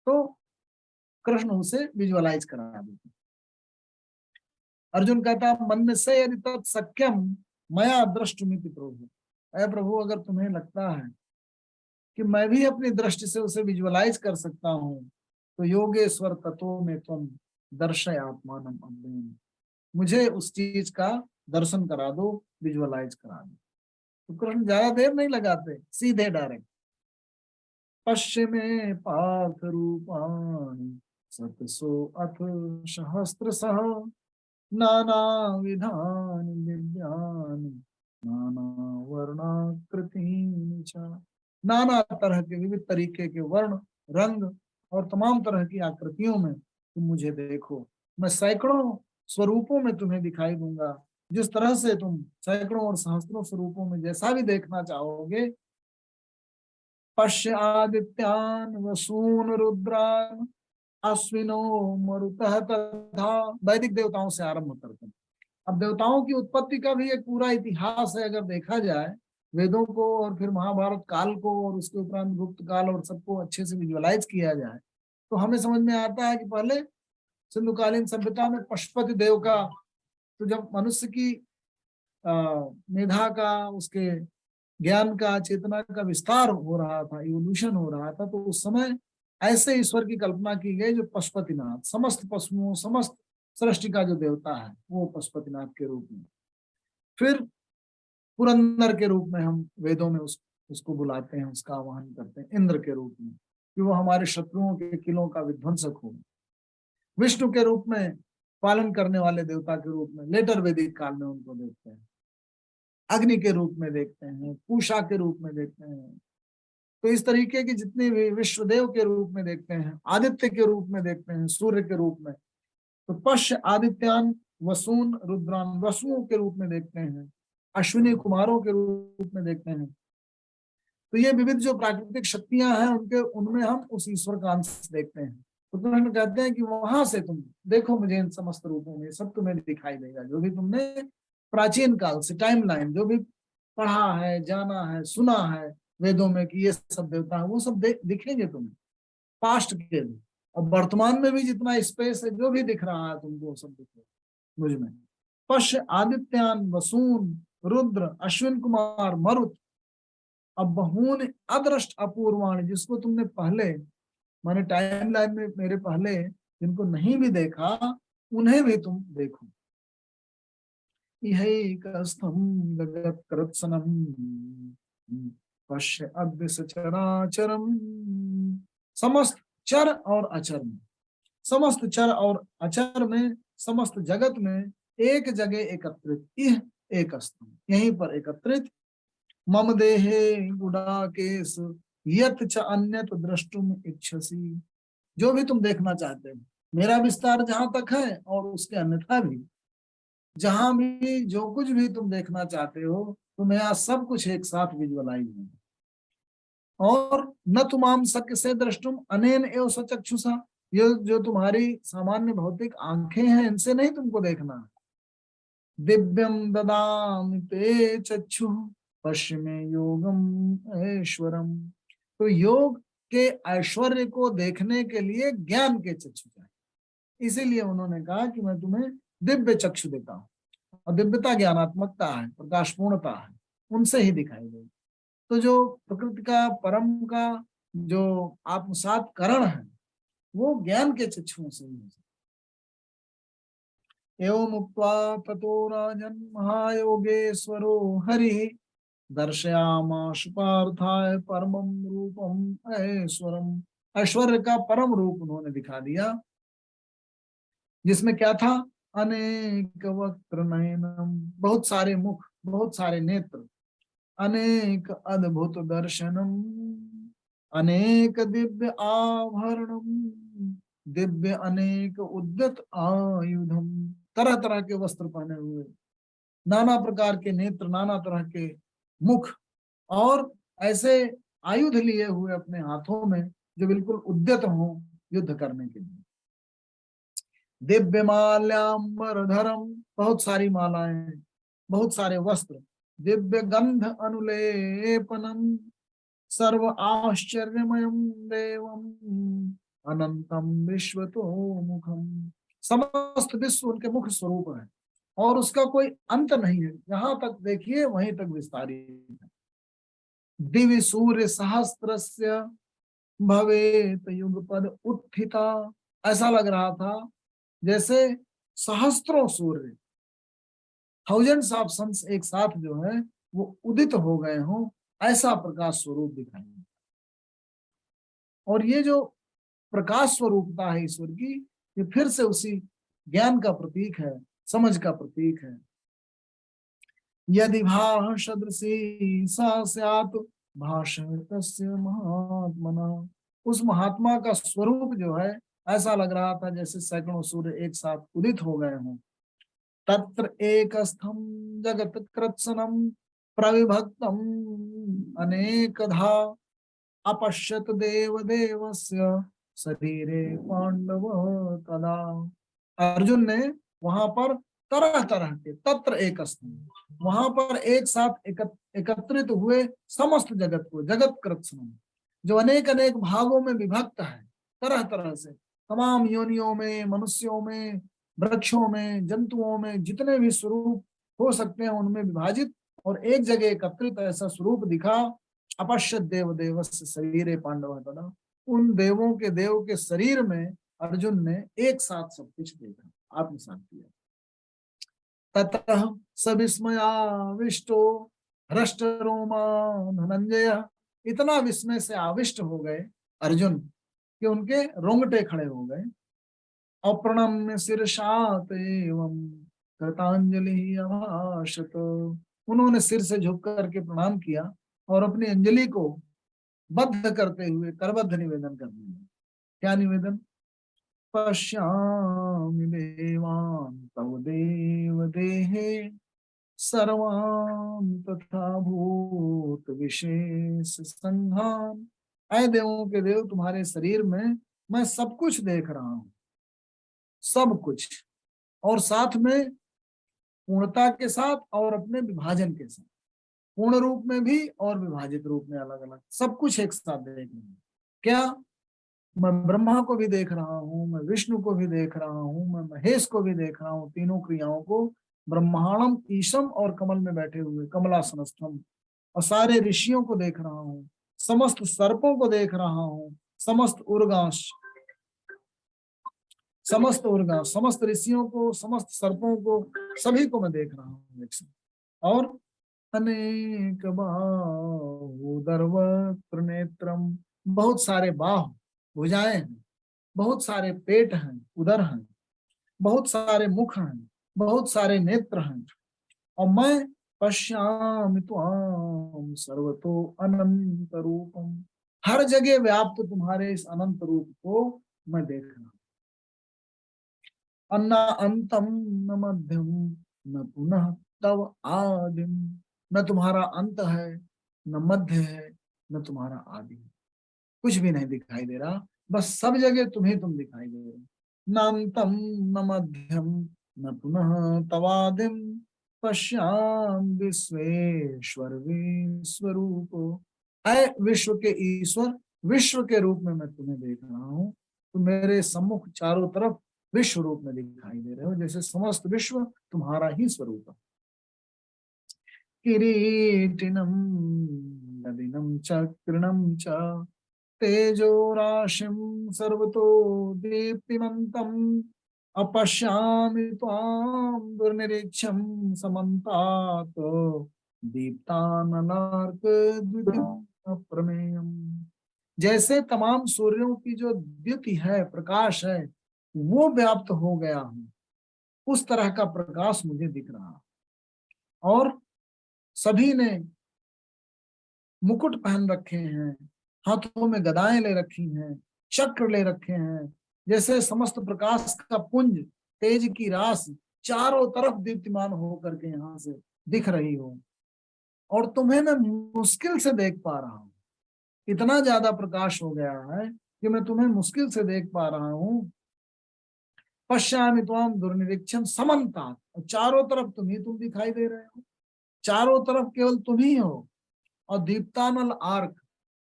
तो कृष्ण उसे विजुअलाइज करा देते। अर्जुन कहता है, मन से यदि तत्सख्यम मया दृष्टुमिति प्रभु, अरे प्रभु अगर तुम्हें लगता है कि मैं भी अपनी दृष्टि से उसे विजुअलाइज कर सकता हूँ, तो योगेश्वर तत्व में तुम दर्शय आत्मानम अव्ययम, मुझे उस चीज का दर्शन करा दो, विजुअलाइज करा दो। तो कृष्ण ज्यादा देर नहीं लगाते, सीधे डायरेक्ट, पश्चिमे पार्थ रूपाणि सतसो अथ सहस्त्रशः नाना विधानि दिव्यानि नाना वर्णाकृतीनि च, नाना तरह के विविध तरीके के वर्ण, रंग और तमाम तरह की आकृतियों में तुम मुझे देखो। मैं सैकड़ों स्वरूपों में तुम्हें दिखाई दूंगा, जिस तरह से तुम सैकड़ों और सहस्त्रों स्वरूपों में जैसा भी देखना चाहोगे। पश्य आदित्यान वसून रुद्रान अश्विनो मरुतः तथा, वैदिक देवताओं से आरंभ करते हैं। अब देवताओं की उत्पत्ति का भी एक पूरा इतिहास है, अगर देखा जाए वेदों को और फिर महाभारत काल को और उसके उपरांत गुप्त काल और सबको अच्छे से विजुअलाइज किया जाए, तो हमें समझ में आता है कि पहले सिंधुकालीन सभ्यता में पशुपति देव का, तो जब मनुष्य की मेधा का, उसके ज्ञान का, चेतना का विस्तार हो रहा था, इवोल्यूशन हो रहा था, तो उस समय ऐसे ईश्वर की कल्पना की गई जो पशुपतिनाथ, समस्त पशुओं, समस्त सृष्टि का जो देवता है वो पशुपतिनाथ के रूप में। फिर पुरंदर के रूप में हम वेदों में उसको बुलाते हैं, उसका आवाहन करते हैं इंद्र के रूप में, कि वो हमारे शत्रुओं के किलों का विध्वंसक हो। विष्णु के रूप में, पालन करने वाले देवता के रूप में लेटर वैदिक काल में उनको देखते हैं। अग्नि के रूप में देखते हैं, पूषा के रूप में देखते हैं। तो इस तरीके की जितने भी विश्वदेव के रूप में देखते हैं, आदित्य के रूप में देखते हैं, सूर्य के रूप में, तो पश्य आदित्यान वसून रुद्रान, वसुओं के रूप में देखते हैं, अश्विनी कुमारों के रूप में देखते हैं। तो ये विविध जो प्राकृतिक शक्तियां हैं उनके, उनमें हम उस ईश्वर का अंश देखते हैं। तो कृष्ण कहते हैं कि वहां से तुम देखो मुझे इन समस्त रूपों में, सब तुम्हें दिखाई देगा, जो भी तुमने प्राचीन काल से टाइमलाइन जो भी पढ़ा है, जाना है, सुना है वेदों में कि ये सब देवता है, वो सब दिखेंगे तुम्हें पास्ट के भी, और वर्तमान में भी जितना स्पेस है जो भी दिख रहा है तुमको वो सब दिखेगा मुझ में। पश्य आदित्यान वसून रुद्र अश्विन कुमार मरुत, अब बहून अदृष्ट अपूर्वाणी, जिसको तुमने पहले, माने टाइम लाइन में मेरे पहले जिनको नहीं भी देखा उन्हें भी तुम देखो। इहैकस्थं जगत्कृत्स्नं पश्य अद्य सचराचरम्, समस्त चर और अचर में, समस्त चर और अचर में, समस्त जगत में एक जगह एकत्रित, इह एकस्थं, यहीं पर एकत्रित, मम देहे गुडाकेश यत् च अन्यत द्रष्टुम इच्छसि, जो भी तुम देखना चाहते हो, मेरा विस्तार जहां तक है और उसके अन्यथा भी, जहां भी जो कुछ भी तुम देखना चाहते हो, तो मेरा सब कुछ एक साथ विजुअलाइज है। और न तुमाम शक्य से द्रष्टुम अनेन एव सचक्षुषा, ये जो तुम्हारी सामान्य भौतिक आंखें हैं इनसे नहीं तुमको देखना, दिव्यम ददामि ते चक्षु पश्चिमे योगम ऐश्वरम, तो योग के ऐश्वर्य को देखने के लिए ज्ञान के चक्षु चाहिए, इसीलिए उन्होंने कहा कि मैं तुम्हें दिव्य चक्षु देता हूँ। और दिव्यता ज्ञानात्मकता है, प्रकाशपूर्णता है, उनसे ही दिखाई देगी। तो जो प्रकृति का, परम का जो आत्मसात करण है वो ज्ञान के चक्षुओं से ही। एवं उक्त्वा ततो राजन् महायोगेश्वरो हरिः दर्शयामास पार्थाय परमं रूपम ऐश्वरम, ऐश्वर्य का परम रूप उन्होंने दिखा दिया, जिसमें क्या था, अनेक वक्त्र नयनम, बहुत सारे मुख, बहुत सारे नेत्र, अनेक अद्भुत दर्शनम, अनेक दिव्य आभरणम, दिव्य अनेक उद्यत आयुधम, तरह तरह के वस्त्र पहने हुए, नाना प्रकार के नेत्र, नाना तरह के मुख, और ऐसे आयुध लिए हुए अपने हाथों में जो बिल्कुल उद्यत हो युद्ध करने के लिए। दिव्य माल्याम्बरधरम, बहुत सारी मालाएं, बहुत सारे वस्त्र, दिव्य गंध अनुलेपनम, सर्व आश्चर्यमयम देवम अनंतम विश्वतो मुखम, समस्त विश्व उनके मुख स्वरूप है और उसका कोई अंत नहीं है, जहां तक देखिए वहीं तक विस्तारित है। दिव्य सूर्य सहस्त्रस्य भवेत युगपद उत्थिता, ऐसा लग रहा था जैसे सहस्त्रों सूर्य, थाउजेंड्स ऑफ सन्स एक साथ जो है वो उदित हो गए हों, ऐसा प्रकाश स्वरूप दिखाई। और ये जो प्रकाश स्वरूपता है ईश्वर की, ये फिर से उसी ज्ञान का प्रतीक है, समझ का प्रतीक है। यदि भाषदृशी सा स्यात् भाषण तस्य महात्मना, उस महात्मा का स्वरूप जो है ऐसा लग रहा था जैसे सैकड़ों सूर्य एक साथ उदित हो गए हों। तत्र एकस्थं जगत कृत्स्नं प्रविभक्तम् अनेकधा अपश्यत देवदेवस्य शरीरे पांडव तदा, अर्जुन ने वहां पर तरह तरह के, तत्र एकस्थं, वहां पर एक साथ एकत्रित हुए समस्त जगत को, जगत कृत्स्नं जो अनेक अनेक भागों में विभक्त है, तरह तरह से तमाम योनियों में, मनुष्यों में, वृक्षों में, जंतुओं में, जितने भी स्वरूप हो सकते हैं उनमें विभाजित और एक जगह एकत्रित ऐसा स्वरूप दिखा। अपश्यत देव देवस्य शरीरे पांडव तदा, उन देवों के देव के शरीर में अर्जुन ने एक साथ सब कुछ देखा, आत्मसात किया। ततः सविस्मयाविष्टो हृष्ट रोमा धनंजय, इतना विस्मय से आविष्ट हो गए अर्जुन कि उनके रोंगटे खड़े हो गए। अप्रणम्य शीर्षात एवं कृतांजलि अभाषत, उन्होंने सिर से झुक करके प्रणाम किया और अपनी अंजलि को बद्ध करते हुए करबद्ध निवेदन कर दिया। क्या निवेदन? पश्यामि देवान् तव देव देहे सर्वान् तथा भूत विशेष संघान, ऐ देवों के देव तुम्हारे शरीर में मैं सब कुछ देख रहा हूं, सब कुछ, और साथ में पूर्णता के साथ और अपने विभाजन के साथ, पूर्ण रूप में भी और विभाजित रूप में, अलग अलग सब कुछ एक साथ देख रहा हूं। क्या? मैं ब्रह्मा को भी देख रहा हूँ, मैं विष्णु को भी देख रहा हूँ, मैं महेश को भी देख रहा हूँ, तीनों क्रियाओं को, ब्रह्मांडम ईशम और कमल में बैठे हुए कमलासनस्थम, और सारे ऋषियों को देख रहा हूँ, समस्त सर्पों को देख रहा हूँ, समस्त उर्गांश, समस्त ऋषियों को, समस्त सर्पों को, सभी को मैं देख रहा हूँ एक साथ। और अनेक बाहुदरवक्त्र नेत्रम, बहुत सारे बाहु भुजाएं हैं, बहुत सारे पेट हैं, उदर हैं, बहुत सारे मुख हैं, बहुत सारे नेत्र हैं, और मैं पश्यामि त्वाम सर्वतो अनंत रूपम, हर जगह व्याप्त तुम्हारे इस अनंत रूप को मैं देख रहा हूं। अन्ना अंतम न मध्यम न पुनः तव आदिम, न तुम्हारा अंत है, न मध्य है, न तुम्हारा आदि, कुछ भी नहीं दिखाई दे रहा, बस सब जगह तुम्हें तुम दिखाई दे रहे। न अंतम न मध्यम न पुनः तवादिम पश्याम विश्वेश्वर विश्वरूप, है विश्व के ईश्वर, विश्व के रूप में मैं तुम्हें देख रहा हूँ। तुम मेरे सम्मुख चारों तरफ विश्व रूप में दिखाई दे रहे हो, जैसे समस्त विश्व तुम्हारा ही स्वरूप है। किरीटिनम नदिनम चक्रणम च तेजो राशिम सर्वतो दीप्तिमन्तम अपश्यामि त्वां दुर्निरीक्षं समन्तात् दीप्तानलार्कद्युतिम् अप्रमेयम्, जैसे तमाम सूर्यों की जो द्युति है, प्रकाश है, वो व्याप्त हो गया हूं, उस तरह का प्रकाश मुझे दिख रहा। और सभी ने मुकुट पहन रखे हैं, हाथों में गदाएं ले रखी हैं, चक्र ले रखे हैं, जैसे समस्त प्रकाश का पुंज, तेज की रास चारों तरफ दीप्तिमान होकर के यहाँ से दिख रही हो, और तुम्हें मैं मुश्किल से देख पा रहा हूँ। इतना ज्यादा प्रकाश हो गया है कि मैं तुम्हें मुश्किल से देख पा रहा हूँ। पश्यामि त्वाम दुर्निरीक्षण समन्तात, और चारों तरफ तुम दिखाई दे रहे हो, चारों तरफ केवल तुम ही हो। और दीप्तानल आर्क,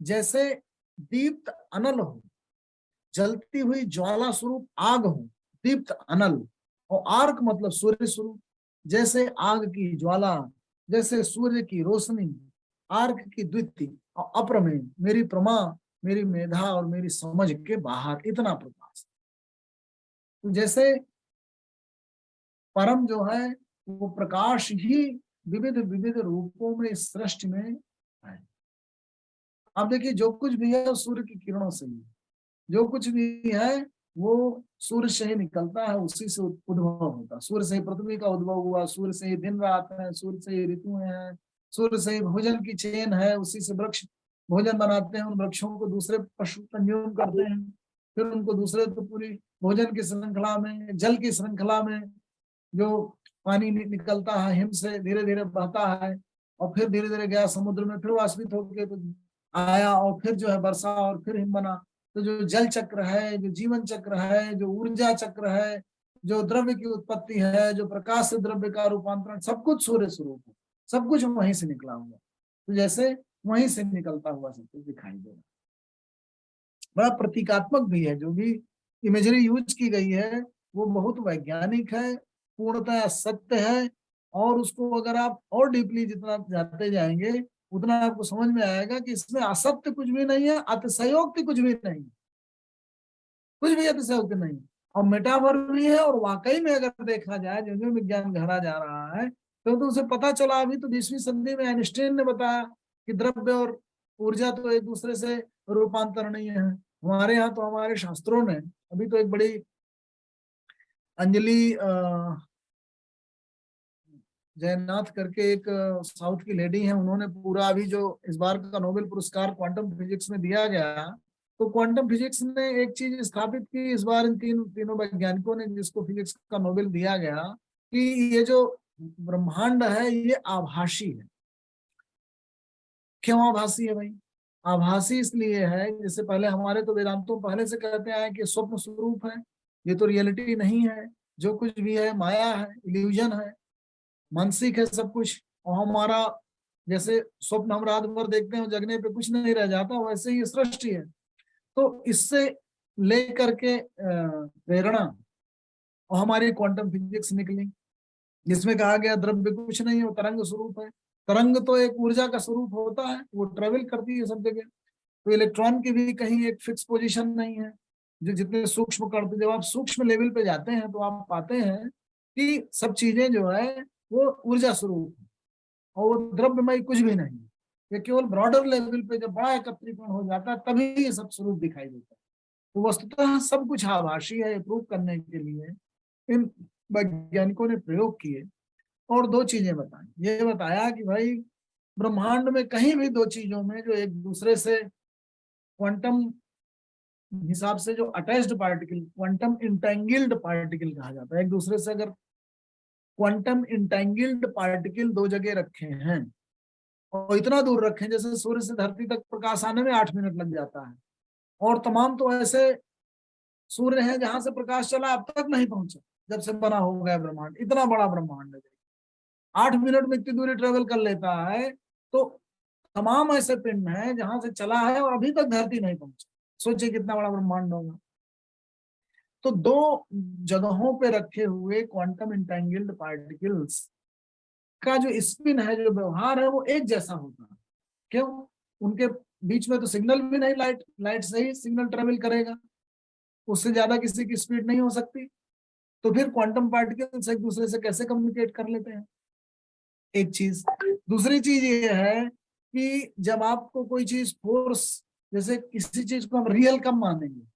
जैसे दीप्त अनल हो, जलती हुई ज्वाला स्वरूप आग हो, दीप्त अनल, और आर्क मतलब सूर्य स्वरूप, जैसे आग की ज्वाला, जैसे सूर्य की रोशनी, आर्क की द्वितीय, और अप्रमेय, मेरी प्रमा, मेरी मेधा और मेरी समझ के बाहर, इतना प्रकाश। तो जैसे परम जो है वो प्रकाश ही विविध विविध रूपों में इस सृष्टि में है। आप देखिए, जो कुछ भी है सूर्य की किरणों से ही, जो कुछ भी है वो सूर्य से ही निकलता है, उसी से उद्भव होता है। सूर्य से ही पृथ्वी का उद्भव हुआ, सूर्य से ही दिन रात है, सूर्य से ही ऋतुएं हैं, सूर्य से ही भोजन की चेन है, उसी से वृक्ष भोजन बनाते हैं, उन वृक्षों को दूसरे पशु कंज्यूम करते हैं, फिर उनको दूसरे तो पूरी भोजन की श्रृंखला में, जल की श्रृंखला में जो पानी निकलता है हिम से धीरे धीरे बहता है, और फिर धीरे धीरे गया समुद्र में, फिर वाष्पित होकर तो आया, और फिर जो है वर्षा, और फिर हिम बना। तो जो जल चक्र है, जो जीवन चक्र है, जो ऊर्जा चक्र है, जो द्रव्य की उत्पत्ति है, जो प्रकाश से द्रव्य का रूपांतरण, सब कुछ सूर्य स्वरूप है, सब कुछ वहीं से निकला हुआ। तो जैसे वहीं से निकलता हुआ सब कुछ दिखाई दे रहा। बड़ा प्रतीकात्मक भी है, जो भी इमेजरी यूज की गई है वो बहुत वैज्ञानिक है, पूर्णतः सत्य है, और उसको अगर आप और डीपली जितना जाते जाएंगे उतना आपको समझ में आएगा कि इसमें असत्य कुछ भी नहीं है, अतिशयोक्ति कुछ भी नहीं, कुछ भी अतिशयोक्ति नहीं, और मेटाफर भी है। और वाकई में अगर देखा जाए जो जो विज्ञान गहरा जा रहा है तो उसे पता चला अभी तो 20वीं सदी में आइंस्टाइन ने बताया कि द्रव्य और ऊर्जा तो एक दूसरे से रूपांतरणीय है। हमारे यहाँ तो हमारे शास्त्रों ने अभी तो एक बड़ी अंजलि जयनाथ करके एक साउथ की लेडी है, उन्होंने पूरा अभी जो इस बार का नोबेल पुरस्कार क्वांटम फिजिक्स में दिया गया, तो क्वांटम फिजिक्स ने एक चीज स्थापित की इस बार इन तीनों वैज्ञानिकों ने जिसको फिजिक्स का नोबेल दिया गया, कि ये जो ब्रह्मांड है ये आभासी है। क्यों आभासी है भाई? आभासी इसलिए है, जैसे पहले हमारे तो वेदांतों पहले से कहते हैं कि स्वप्न स्वरूप है, ये तो रियलिटी नहीं है, जो कुछ भी है माया है, इल्यूजन है, मानसिक है सब कुछ। और हमारा जैसे स्वप्न हम रात भर देखते हैं जगने पे कुछ नहीं रह जाता, वैसे ही सृष्टि है। तो इससे लेकर के प्रेरणा और हमारी क्वांटम फिजिक्स निकली, जिसमें कहा गया द्रव्य कुछ नहीं है, वो तरंग स्वरूप है। तरंग तो एक ऊर्जा का स्वरूप होता है, वो ट्रेवल करती है सब जगह। तो इलेक्ट्रॉन की भी कहीं एक फिक्स पोजीशन नहीं है, जो जितने सूक्ष्म करते, जब आप सूक्ष्म लेवल पे जाते हैं तो आप पाते हैं कि सब चीजें जो है वो ऊर्जा स्वरूप है, और वो द्रव्यमय कुछ भी नहीं है। ये केवल ब्रॉडर लेवल पे जब बड़ा एकत्रीकरण हो जाता है तभी ये सब स्वरूप दिखाई देता है। तो वस्तुतः सब कुछ आभासी है, प्रूव करने के लिए इन वैज्ञानिकों ने प्रयोग किए और दो चीजें बताई। ये बताया कि भाई ब्रह्मांड में कहीं भी दो चीजों में जो एक दूसरे से क्वांटम हिसाब से जो अटैच्ड पार्टिकल, क्वांटम इंटेंगिल्ड पार्टिकल कहा जाता है, एक दूसरे से अगर क्वांटम इंटेंगिल्ड पार्टिकल दो जगह रखे हैं और इतना दूर रखें जैसे सूर्य से धरती तक प्रकाश आने में 8 मिनट लग जाता है, और तमाम तो ऐसे सूर्य हैं जहां से प्रकाश चला अब तक नहीं पहुंचा, जब से बना हो गया ब्रह्मांड, इतना बड़ा ब्रह्मांड है, 8 मिनट में इतनी दूरी ट्रेवल कर लेता है। तो तमाम ऐसे पिंड हैं जहां से चला है और अभी तक धरती नहीं पहुंचा। सोचिए कितना बड़ा ब्रह्मांड होगा। तो दो जगहों पे रखे हुए क्वांटम इंटेंगिल्ड पार्टिकल्स का जो स्पिन है, जो व्यवहार है, वो एक जैसा होता है। क्यों? उनके बीच में तो सिग्नल भी नहीं, लाइट से ही सिग्नल ट्रेवल करेगा, उससे ज्यादा किसी की स्पीड नहीं हो सकती। तो फिर क्वांटम पार्टिकल्स एक दूसरे से कैसे कम्युनिकेट कर लेते हैं? एक चीज। दूसरी चीज ये है कि जब आपको कोई चीज फोर्स, जैसे किसी चीज को हम रियल कब मानेंगे?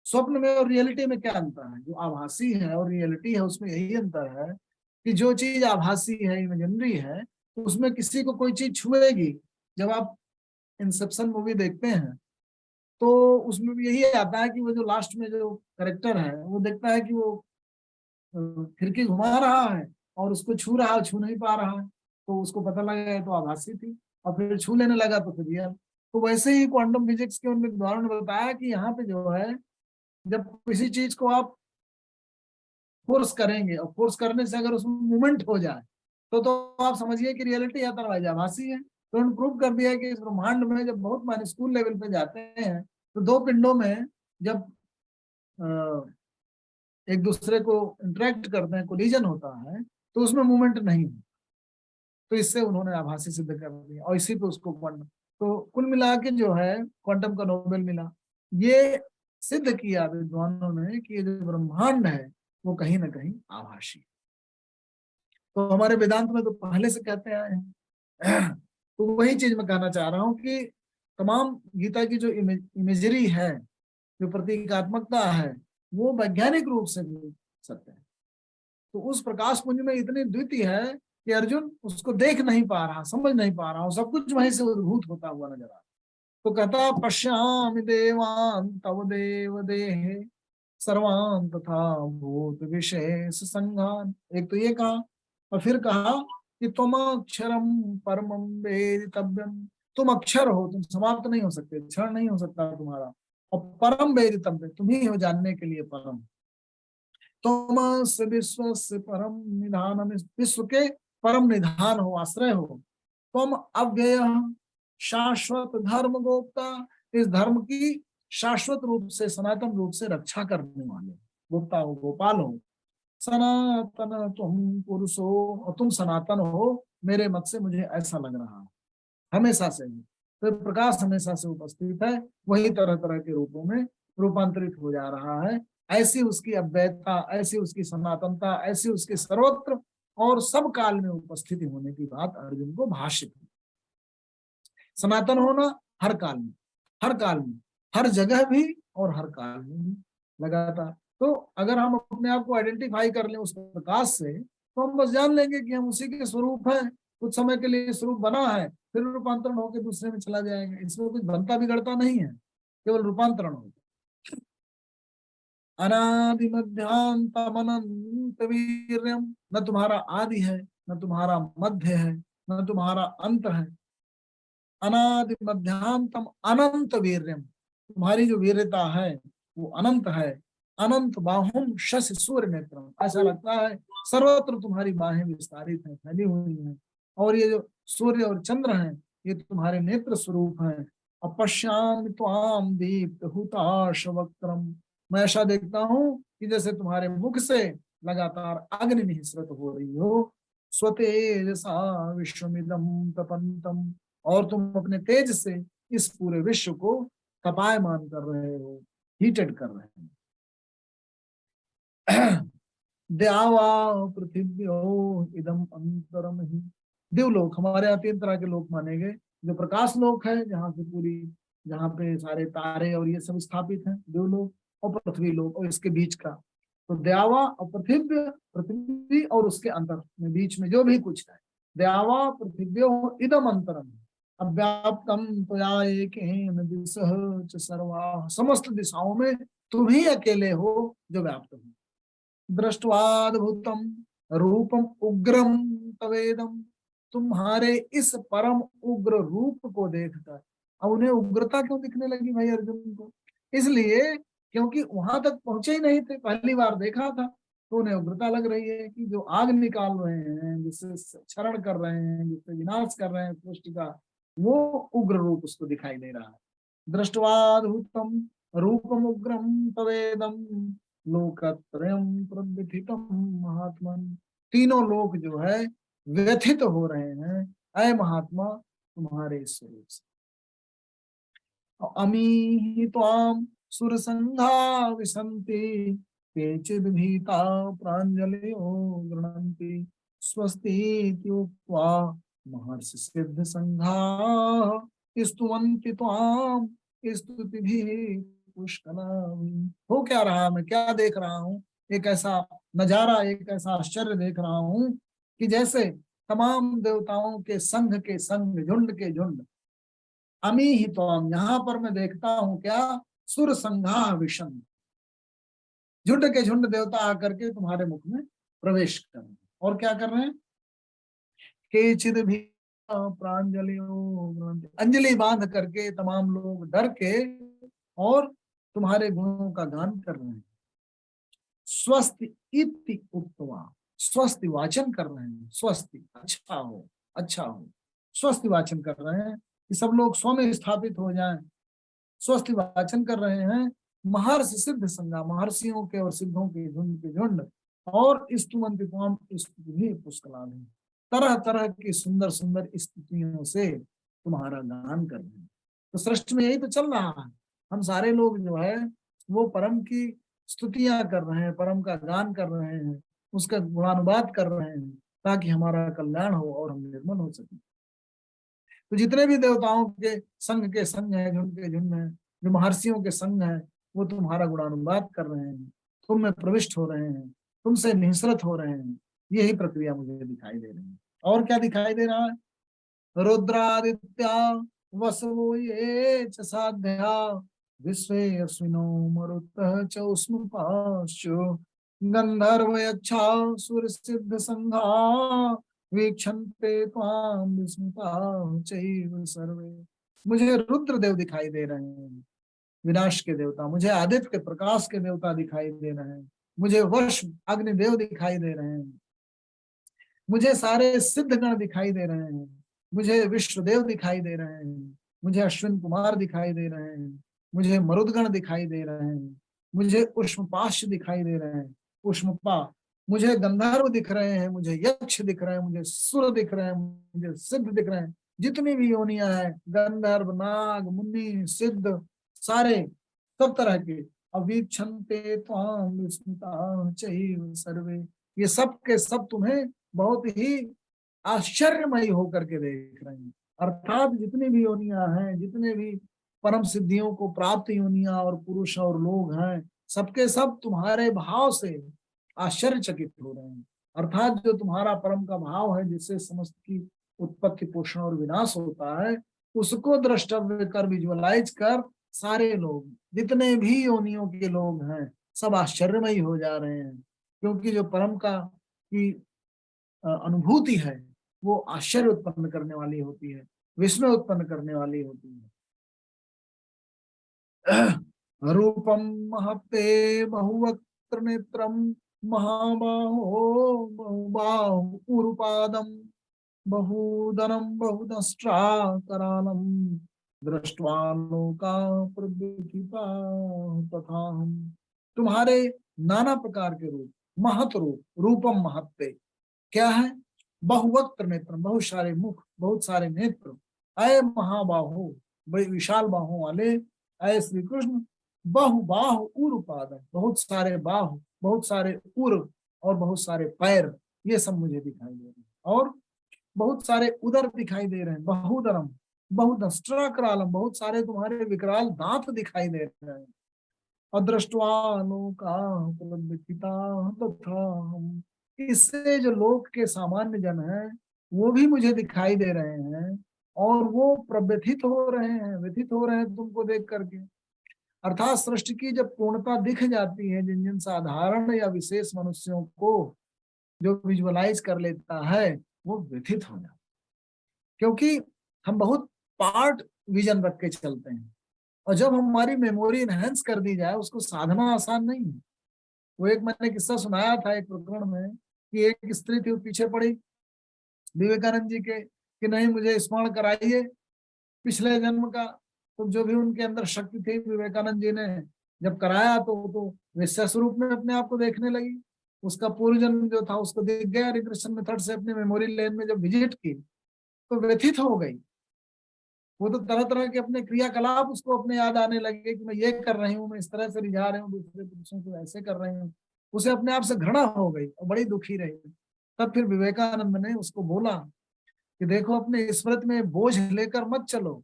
स्वप्न में और रियलिटी में क्या अंतर है? जो आभासी है और रियलिटी है उसमें यही अंतर है कि जो चीज आभासी है, इमेजिनरी है, तो उसमें किसी को कोई चीज छुएगी। जब आप इंसेप्शन मूवी देखते हैं तो उसमें भी यही आता है कि वो जो लास्ट में जो करेक्टर है वो देखता है कि वो खिड़की घुमा रहा है और उसको छू रहा है, छू नहीं पा रहा है, तो उसको पता लगा तो आभासी थी, और फिर छू लेने लगा तो फिर रियल। तो वैसे ही क्वांटम फिजिक्स के उन्होंने उदाहरण बताया कि यहाँ पे जो है जब किसी चीज को आप फोर्स करेंगे और फोर्स करने से अगर उसमें मूवमेंट हो जाए तो आप समझिए कि रियलिटी है, अदरवाइज आभासी है। तो उन्होंने प्रूव कर दिया कि इस ब्रह्मांड में जब बहुत माइनस्कूल लेवल पे जाते हैं तो दो पिंडों में जब एक दूसरे को इंटरेक्ट करते हैं, कोलिजन होता है, तो उसमें मूवमेंट नहीं है। तो इससे उन्होंने आभासी सिद्ध कर दिया और इसी पे उसको क्वांटम, तो कुल मिला के जो है क्वांटम का नोबेल मिला। ये सिद्ध किया विद्वानों ने कि ये जो ब्रह्मांड है वो कहीं ना कहीं आभासी है। तो हमारे वेदांत में तो पहले से कहते आए हैं। तो वही चीज मैं कहना चाह रहा हूँ कि तमाम गीता की जो इमेजरी है, जो प्रतीकात्मकता है, वो वैज्ञानिक रूप से भी सत्य है। तो उस प्रकाश पुंज में इतनी द्वितीय है कि अर्जुन उसको देख नहीं पा रहा, समझ नहीं पा रहा, सब कुछ वहीं से उद्भूत होता हुआ नजर आ रहा। तो कहता पश्यामि देवान तव देव देहे सर्वान तथा भूत विशेष संघान। एक तो ये कहा, और फिर कहा कि तुम अक्षरम परमम वेदितव्यम, तुम अक्षर हो, तुम समाप्त नहीं हो सकते, क्षण नहीं हो सकता तुम्हारा, और परम वेदितव्य, तुम ही हो जानने के लिए परम। तुम विश्व से परम निधान, विश्व के परम निधान हो, आश्रय हो। तुम अव्यय शाश्वत धर्म गोप्ता, इस धर्म की शाश्वत रूप से, सनातन रूप से रक्षा करने वाले, गोप्ता हो, गोपाल हो। सनातन तुम पुरुषो, और तुम सनातन हो मेरे मत से, मुझे ऐसा लग रहा है हमेशा से ही। तो प्रकाश हमेशा से उपस्थित है, वही तरह तरह के रूपों में रूपांतरित हो जा रहा है। ऐसी उसकी अद्वैतता, ऐसी उसकी सनातनता, ऐसी उसकी सर्वत्र और सब काल में उपस्थिति होने की बात अर्जुन को भाषित है। सनातन होना हर काल में, हर काल में, हर जगह भी और हर काल में भी लगातार। तो अगर हम अपने आप को आइडेंटिफाई कर लें उस प्रकाश से, तो हम बस जान लेंगे कि हम उसी के स्वरूप हैं। कुछ समय के लिए स्वरूप बना है, फिर रूपांतरण होकर दूसरे में चला जाएगा। इसमें कुछ बनता बिगड़ता नहीं है, केवल रूपांतरण होगा। अनादि मध्यांतम अनंत वीर्यम, न तुम्हारा आदि है, न तुम्हारा मध्य है, न तुम्हारा अंत है। अनादि मध्यांतम अनंत वीर्यम, तुम्हारी जो वीरता है वो अनंत है। अनंत बाहुम शशि सूर्य नेत्रम, ऐसा लगता है सर्वत्र तुम्हारी बाहें विस्तारित हैं, फैली हुई हैं। और ये जो सूर्य और चंद्र हैं, ये तुम्हारे नेत्र स्वरूप हैं। अपश्यामि त्वाम दीप्त हुताश वक्त्रम, मैं ऐसा देखता हूँ कि जैसे तुम्हारे मुख से लगातार अग्नि निःसृत हो रही हो। स्वतेजसा विश्वमिदं तपन्तम, और तुम अपने तेज से इस पूरे विश्व को तपायमान कर रहे हो, हीटेड कर रहे हैं। द्यावा पृथिव्यो इदम अंतरम ही, देवलोक, हमारे यहाँ 3 तरह के लोक माने गए। जो प्रकाश लोक है, जहाँ से पूरी, जहाँ पे सारे तारे और ये सब स्थापित हैं, देवलोक। और पृथ्वी लोक, और इसके बीच का। तो द्यावा और पृथ्वी, पृथ्वी और उसके अंतर में, बीच में जो भी कुछ है। द्यावा पृथिव्यो इदम अंतरम अव्याप्तम त्वया एकेन दिशः च सर्वा, समस्त दिशाओं में तुम ही अकेले हो जो व्याप्त हो। दृष्टवाद्भुतम रूपम उग्रम तवेदम, तुम्हारे इस परम उग्र रूप को देखकर, अब उन्हें उग्रता क्यों दिखने लगी भाई अर्जुन को? इसलिए क्योंकि वहां तक पहुंचे ही नहीं थे, पहली बार देखा था। तो उन्हें उग्रता लग रही है कि जो आग निकाल रहे हैं, जिससे क्षरण कर रहे हैं, जिससे विनाश कर रहे हैं सृष्टि का, वो उग्र रूप उसको दिखाई दे रहा है। दृष्टवाद्भुतम रूपम उग्रम तवेदम लोकत्रयम प्रव्यथितम महात्मन, तीनों लोक जो है व्यथित हो रहे हैं अय महात्मा तुम्हारे स्वरूप से। अमी त्वाम सुरसंघा विसन्ति केचिद् भीता प्राञ्जलयो गृह्णन्ति स्वस्ति उक्त्वा महर्षि सिद्ध संघा स्तुवन्ति त्वाम स्तुतिभिः पुष्कलानि। हो क्या रहा, मैं क्या देख रहा हूँ? एक ऐसा नजारा, एक ऐसा आश्चर्य देख रहा हूँ कि जैसे तमाम देवताओं के संघ, झुंड के झुंड। अमी ही तो हम, यहाँ पर मैं देखता हूँ क्या, सुर संघा विषम, झुंड के झुंड देवता आकर के तुम्हारे मुख में प्रवेश कर रहे हैं। और क्या कर रहे हैं? केचिद भी प्रांजलियों, अंजलि बांध करके तमाम लोग डर के और तुम्हारे गुणों का गान कर रहे हैं। स्वस्ति इति उक्त्वा, स्वस्ति वाचन कर रहे हैं। स्वस्ति, अच्छा हो, अच्छा हो। स्वस्ति वाचन कर रहे हैं कि सब लोग स्व में स्थापित हो जाएं। स्वस्ति वाचन कर रहे हैं महर्षि सिद्ध संज्ञा, महर्षियों के और सिद्धों के झुंड। और स्तुवन्ति त्वाम स्तुतिभिः पुष्कलानि, तरह तरह की सुंदर सुंदर स्तुतियों से तुम्हारा गान कर रहे हैं। तो सृष्टि में यही तो चल रहा है। हम सारे लोग जो है वो परम की स्तुतियां कर रहे हैं, परम का गान कर रहे हैं, उसका गुणानुवाद कर रहे हैं, ताकि हमारा कल्याण हो और हम निर्मल हो सके। तो जितने भी देवताओं के संग है, झुंड के झुंड है, जो महर्षियों के संग है, वो तुम्हारा गुणानुवाद कर रहे हैं, तुम में प्रविष्ट हो रहे हैं, तुमसे निःसृत हो रहे हैं। यही प्रक्रिया मुझे दिखाई दे रही है। और क्या दिखाई दे रहा है? रुद्रादित्या वसवो ये च साध्या विश्वे अश्विनो मरुतः च उष्मपाश्चो गंधर्व यक्षा सुर सिद्ध संघा वीक्षन्ते त्वां विस्मिताः चैव सर्वे। मुझे रुद्र देव दिखाई दे रहे हैं, विनाश के देवता। मुझे आदित्य के प्रकाश के देवता दिखाई दे रहे हैं। मुझे वर्ष अग्निदेव दिखाई दे रहे हैं। मुझे सारे सिद्ध गण दिखाई दे रहे हैं। मुझे विश्वदेव दिखाई दे रहे हैं। मुझे अश्विन कुमार दिखाई दे रहे हैं। मुझे मरुदगण दिखाई दे रहे हैं। मुझे उष्मपाश दिखाई दे रहे हैं। उष्मपा मुझे गंधर्व दिख रहे हैं, मुझे यक्ष दिख रहे हैं, मुझे सुर दिख रहे हैं, मुझे सिद्ध दिख रहे हैं, जितनी भी योनियां हैं, गंधर्व, नाग, मुनि, सिद्ध, सारे सब तरह के, अवीक्षन्ते त्वां विस्मिताः चैव सर्वे, ये सब के सब तुम्हें बहुत ही आश्चर्यमयी होकर के देख रहे हैं। अर्थात जितनी भी योनियां हैं, जितने भी परम सिद्धियों को प्राप्त योनियां और पुरुष और लोग हैं, सबके सब तुम्हारे भाव से आश्चर्यचकित हो रहे हैं। अर्थात जो तुम्हारा परम का भाव है, जिससे समस्त की उत्पत्ति, पोषण और विनाश होता है, उसको द्रष्टव्य कर, विजुअलाइज कर, सारे लोग, जितने भी योनियों के लोग हैं, सब आश्चर्यमयी हो जा रहे हैं, क्योंकि जो परम का की अनुभूति है वो आश्चर्य उत्पन्न करने वाली होती है, विस्मय उत्पन्न करने वाली होती है। रूपम महत्ते बहुवक्त्र नेत्रम महाबाहो बहुबाहुरुपादम बहुदरम बहुदष्ट्राकरालम दृष्ट्वा लोका प्रव्यथिता तथा हम, तुम्हारे नाना प्रकार के रूप, महत रूप, रूपम महत्ते, क्या है? बहुवक्त्र नेत्र, बहुत सारे मुख, बहुत सारे नेत्र, अय महाबाहु, बड़े विशाल बाहों वाले, अय श्री कृष्ण, बहुबाहु उरुपाद, बहुत सारे बाहु, बहुत सारे उर और बहुत सारे पैर, ये सब मुझे दिखाई दे रहे हैं, और बहुत सारे उदर दिखाई दे रहे हैं, बहुदरम, बहुदष्ट्राकरालम, बहुत सारे तुम्हारे विकराल दांत दिखाई दे रहे हैं, अदृष्ट्वा लोका प्रव्यथिता तथा हम, इससे जो लोक के सामान्य जन हैं वो भी मुझे दिखाई दे रहे हैं, और वो प्रव्यथित हो रहे हैं, व्यथित हो रहे हैं तुमको देख करके। अर्थात सृष्टि की जब पूर्णता दिख जाती है, जिन जिन साधारण या विशेष मनुष्यों को जो विजुअलाइज कर लेता है, वो व्यथित हो जाता है, क्योंकि हम बहुत पार्ट विजन रख के चलते हैं, और जब हमारी मेमोरी इनहेंस कर दी जाए, उसको साधना आसान नहीं है। वो एक मैंने किस्सा सुनाया था एक प्रकरण में, कि एक स्त्री थी, वो पीछे पड़ी विवेकानंद जी के, कि नहीं मुझे स्मरण कराइए पिछले जन्म का। तो जो भी उनके अंदर शक्ति थी, विवेकानंद जी ने जब कराया तो वैश्य स्वरूप में अपने आप को देखने लगी। उसका पूर्व जन्म जो था उसको दिख गया, रिग्रेशन मेथड से अपने मेमोरी लेन में जब विजिट की तो व्यथित हो गई। वो तो तरह तरह के अपने क्रियाकलाप उसको अपने याद आने लगे, कि मैं ये कर रही हूँ, मैं इस तरह से रिझा रही हूँ दूसरे पुरुषों को, ऐसे कर रही हूँ। उसे अपने आप से घृणा हो गई और बड़ी दुखी रही। तब फिर विवेकानंद ने उसको बोला कि देखो, अपने स्मृति में बोझ लेकर मत चलो,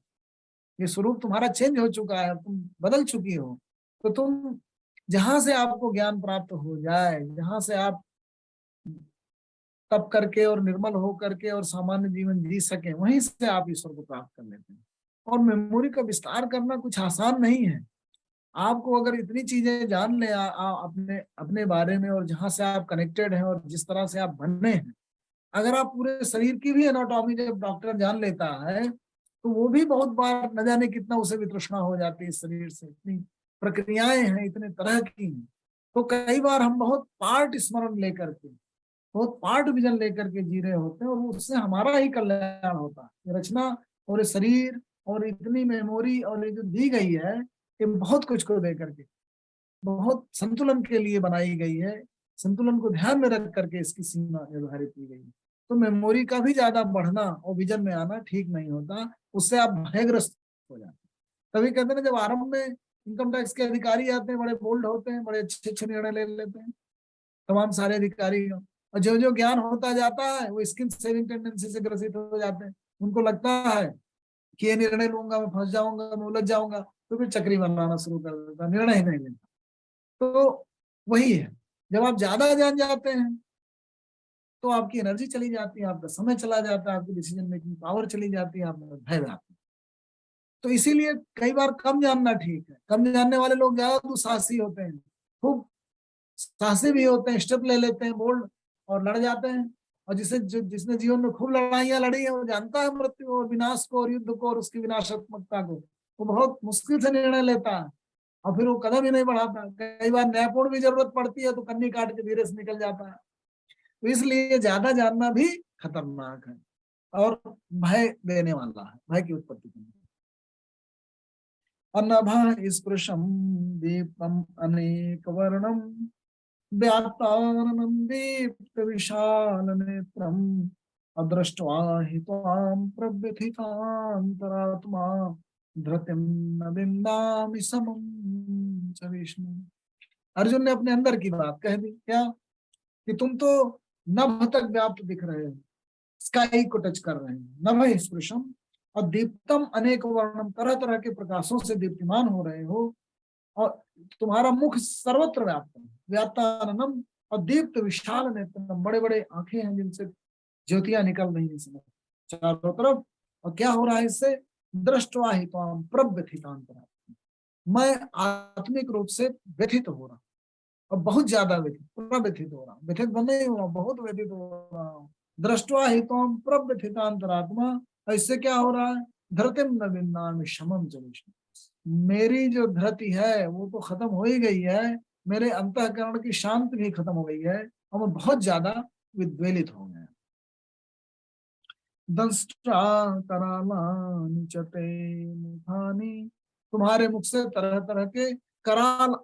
ये स्वरूप तुम्हारा चेंज हो चुका है, तुम बदल चुकी हो, तो तुम जहां से आपको ज्ञान प्राप्त हो जाए, जहां से आप तप करके और निर्मल हो करके और सामान्य जीवन जी सके, वहीं से आप ईश्वर को प्राप्त कर लेते हैं। और मेमोरी का विस्तार करना कुछ आसान नहीं है। आपको अगर इतनी चीजें जान ले अपने अपने बारे में, और जहां से आप कनेक्टेड हैं और जिस तरह से आप बने हैं, अगर आप पूरे शरीर की भी एनाटॉमी जब डॉक्टर जान लेता है, तो वो भी बहुत बार न जाने कितना उसे वितृष्णा हो जाती है इस शरीर से, इतनी प्रक्रियाएं हैं, इतने तरह की हैं। तो कई बार हम बहुत पार्ट स्मरण लेकर के, बहुत पार्ट विजन लेकर के जी रहे होते हैं, और उससे हमारा ही कल्याण होता है। ये रचना और ये शरीर और इतनी मेमोरी और ये जो दी गई है, ये बहुत कुछ को दे करके, बहुत संतुलन के लिए बनाई गई है। संतुलन को ध्यान में रख करके इसकी सीमा निर्धारित की गई है। तो मेमोरी का भी ज्यादा बढ़ना और विजन में आना ठीक नहीं होता, उससे आप भयग्रस्त हो जाते हैं। तभी कहते हैं जब आरंभ में इनकम टैक्स के अधिकारी आते हैं, बड़े बोल्ड होते हैं, बड़े अच्छे अच्छे निर्णय ले लेते हैं तमाम सारे अधिकारी, और जो जो ज्ञान होता जाता है वो स्किन सेविंग टेंडेंसी से ग्रसित हो जाते हैं। उनको लगता है कि ये निर्णय लूंगा मैं फंस जाऊंगा, मैं उलझ जाऊंगा, तो फिर चक्री बनाना शुरू कर देता है, निर्णय ही नहीं लेता। तो वही है, जब आप ज्यादा जान जाते हैं तो आपकी एनर्जी चली जाती है, आपका समय चला जाता है, आपकी डिसीजन मेकिंग पावर चली जाती है, आप भय में आते हैं। तो इसीलिए कई बार कम जानना ठीक है। कम जानने वाले लोग ज्यादा दुस्साहसी होते हैं, खूब साहसी भी होते हैं, स्टेप ले लेते हैं बोल्ड, और लड़ जाते हैं। और जिसने जीवन में खूब लड़ाइयां लड़ी है, वो जानता है मृत्यु और विनाश को और युद्ध को और उसकी विनाशात्मकता को, वो बहुत मुश्किल से निर्णय लेता है, और फिर वो कदम ही नहीं बढ़ाता। कई बार न्यायपूर्ण भी जरूरत पड़ती है तो कन्नी काट के धीरे से निकल जाता है। तो इसलिए ज्यादा जानना भी खतरनाक है और भय देने वाला है, भय की उत्पत्ति करने वाला। अनभा स्पृशम दीपम अनेक वर्णम व्याप्ताननं दीप्तविशालनेत्रम् अदृष्ट्वा हि त्वां प्रव्यथितान्तरात्मा धृतिं न विन्दामि समं च विष्णु। अर्जुन ने अपने अंदर की बात कह दी, क्या कि तुम तो नभ तक व्याप्त दिख रहे हो, स्काई को टच कर रहे हैं, नभ स्पृशम, और दीप्तम अनेक वर्णम, तरह तरह के प्रकाशों से दीप्तिमान हो रहे हो, और तुम्हारा मुख सर्वत्र व्याप्त है, व्याप्ताननम, और दीप्त विशाल नेत्रम, बड़े बड़े आंखें हैं जिनसे ज्योतियां निकल रही है समय चारों तरफ। और क्या हो रहा है इससे? दृष्टवा ही त्वाम प्रव्यथितांतरा, मैं आत्मिक रूप से व्यथित हो रहा, और बहुत ज्यादा व्यथित, पूरा व्यथित हो रहा, व्यथित बन नहीं हो रहा, बहुत व्यथित हो रहा हूँ। दृष्टवा ही तुम प्रव्यथितांतरात्मा, इससे क्या हो रहा है? धरतिम न विन्दामि शमम च विष्णु, मेरी जो धरती है वो तो खत्म हो ही गई है, मेरे अंतःकरण की शांति भी खत्म हो गई है, और मैं बहुत ज्यादा विद्वेलित हो गया। दंष्ट्रा करालानि च ते मुखानि, तुम्हारे मुख से तरह तरह के कराल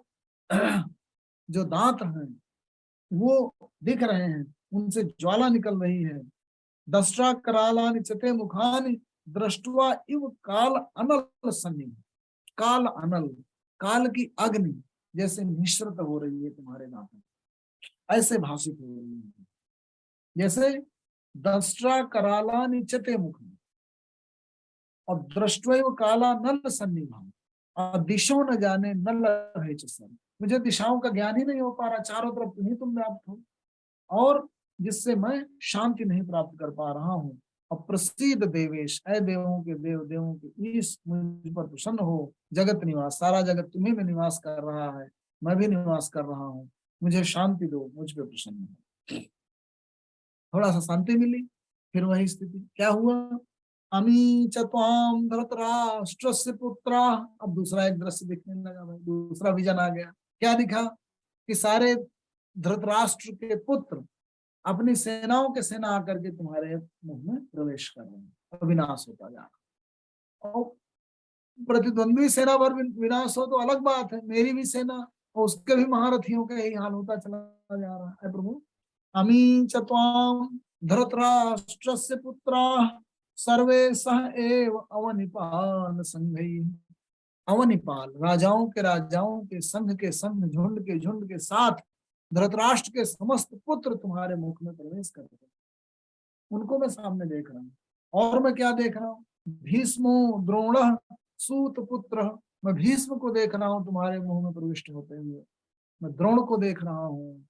जो दांत हैं वो दिख रहे हैं, उनसे ज्वाला निकल रही है। दस्ट्रा करालानि चते मुखानि दृष्टवा इव काल अनल सन्नि, काल अनल, काल की अग्नि जैसे मिश्रित हो रही है तुम्हारे दांतों, ऐसे भाषित हो रही है। जैसे दस्ट्रा करालानि चते मुख, और दृष्टवैव काला नल सन्निभान, और दिशो न जाने नल है सर, मुझे दिशाओं का ज्ञान ही नहीं हो पा रहा, चारों तरफ तुम्ही तुम व्याप्त हो, और जिससे मैं शांति नहीं प्राप्त कर पा रहा हूँ। और प्रसिद्ध देवेश, ऐ देवों के देव, देवों के ईश, मुझ पर प्रसन्न हो। जगत निवास, सारा जगत तुम्ही में निवास कर रहा है, मैं भी निवास कर रहा हूँ, मुझे शांति दो, मुझ पर प्रसन्न हो। थोड़ा सा शांति मिली, फिर वही स्थिति क्या हुआ? अमी चत्वाम धृतराष्ट्रस्य पुत्रा, अब दूसरा एक दृश्य दिखने लगा भाई, दूसरा विजन आ गया। क्या दिखा? कि सारे धृतराष्ट्र के पुत्र अपनी सेनाओं के सेना आकर के तुम्हारे मुख में प्रवेश कर रहे हैं, विनाश होता जा रहा। और प्रतिद्वंद्वी सेना पर विनाश हो तो अलग बात है, मेरी भी सेना और उसके भी महारथियों का यही हाल होता चला जा रहा है। प्रभु अमी चत्वाम धृतराष्ट्रस्य पुत्राः सर्वे सह एव अवनिपाल संघई, अवनिपाल राजाओं के संघ के संघ, झुंड के साथ धृतराष्ट्र के समस्त पुत्र तुम्हारे मुख में प्रवेश कर रहे, उनको मैं सामने देख रहा हूँ। और मैं क्या देख रहा हूँ? भीष्मो द्रोण सूत पुत्र, मैं भीष्म को देख रहा हूँ तुम्हारे मुंह में प्रविष्ट होते हुए, मैं द्रोण को देख रहा हूँ,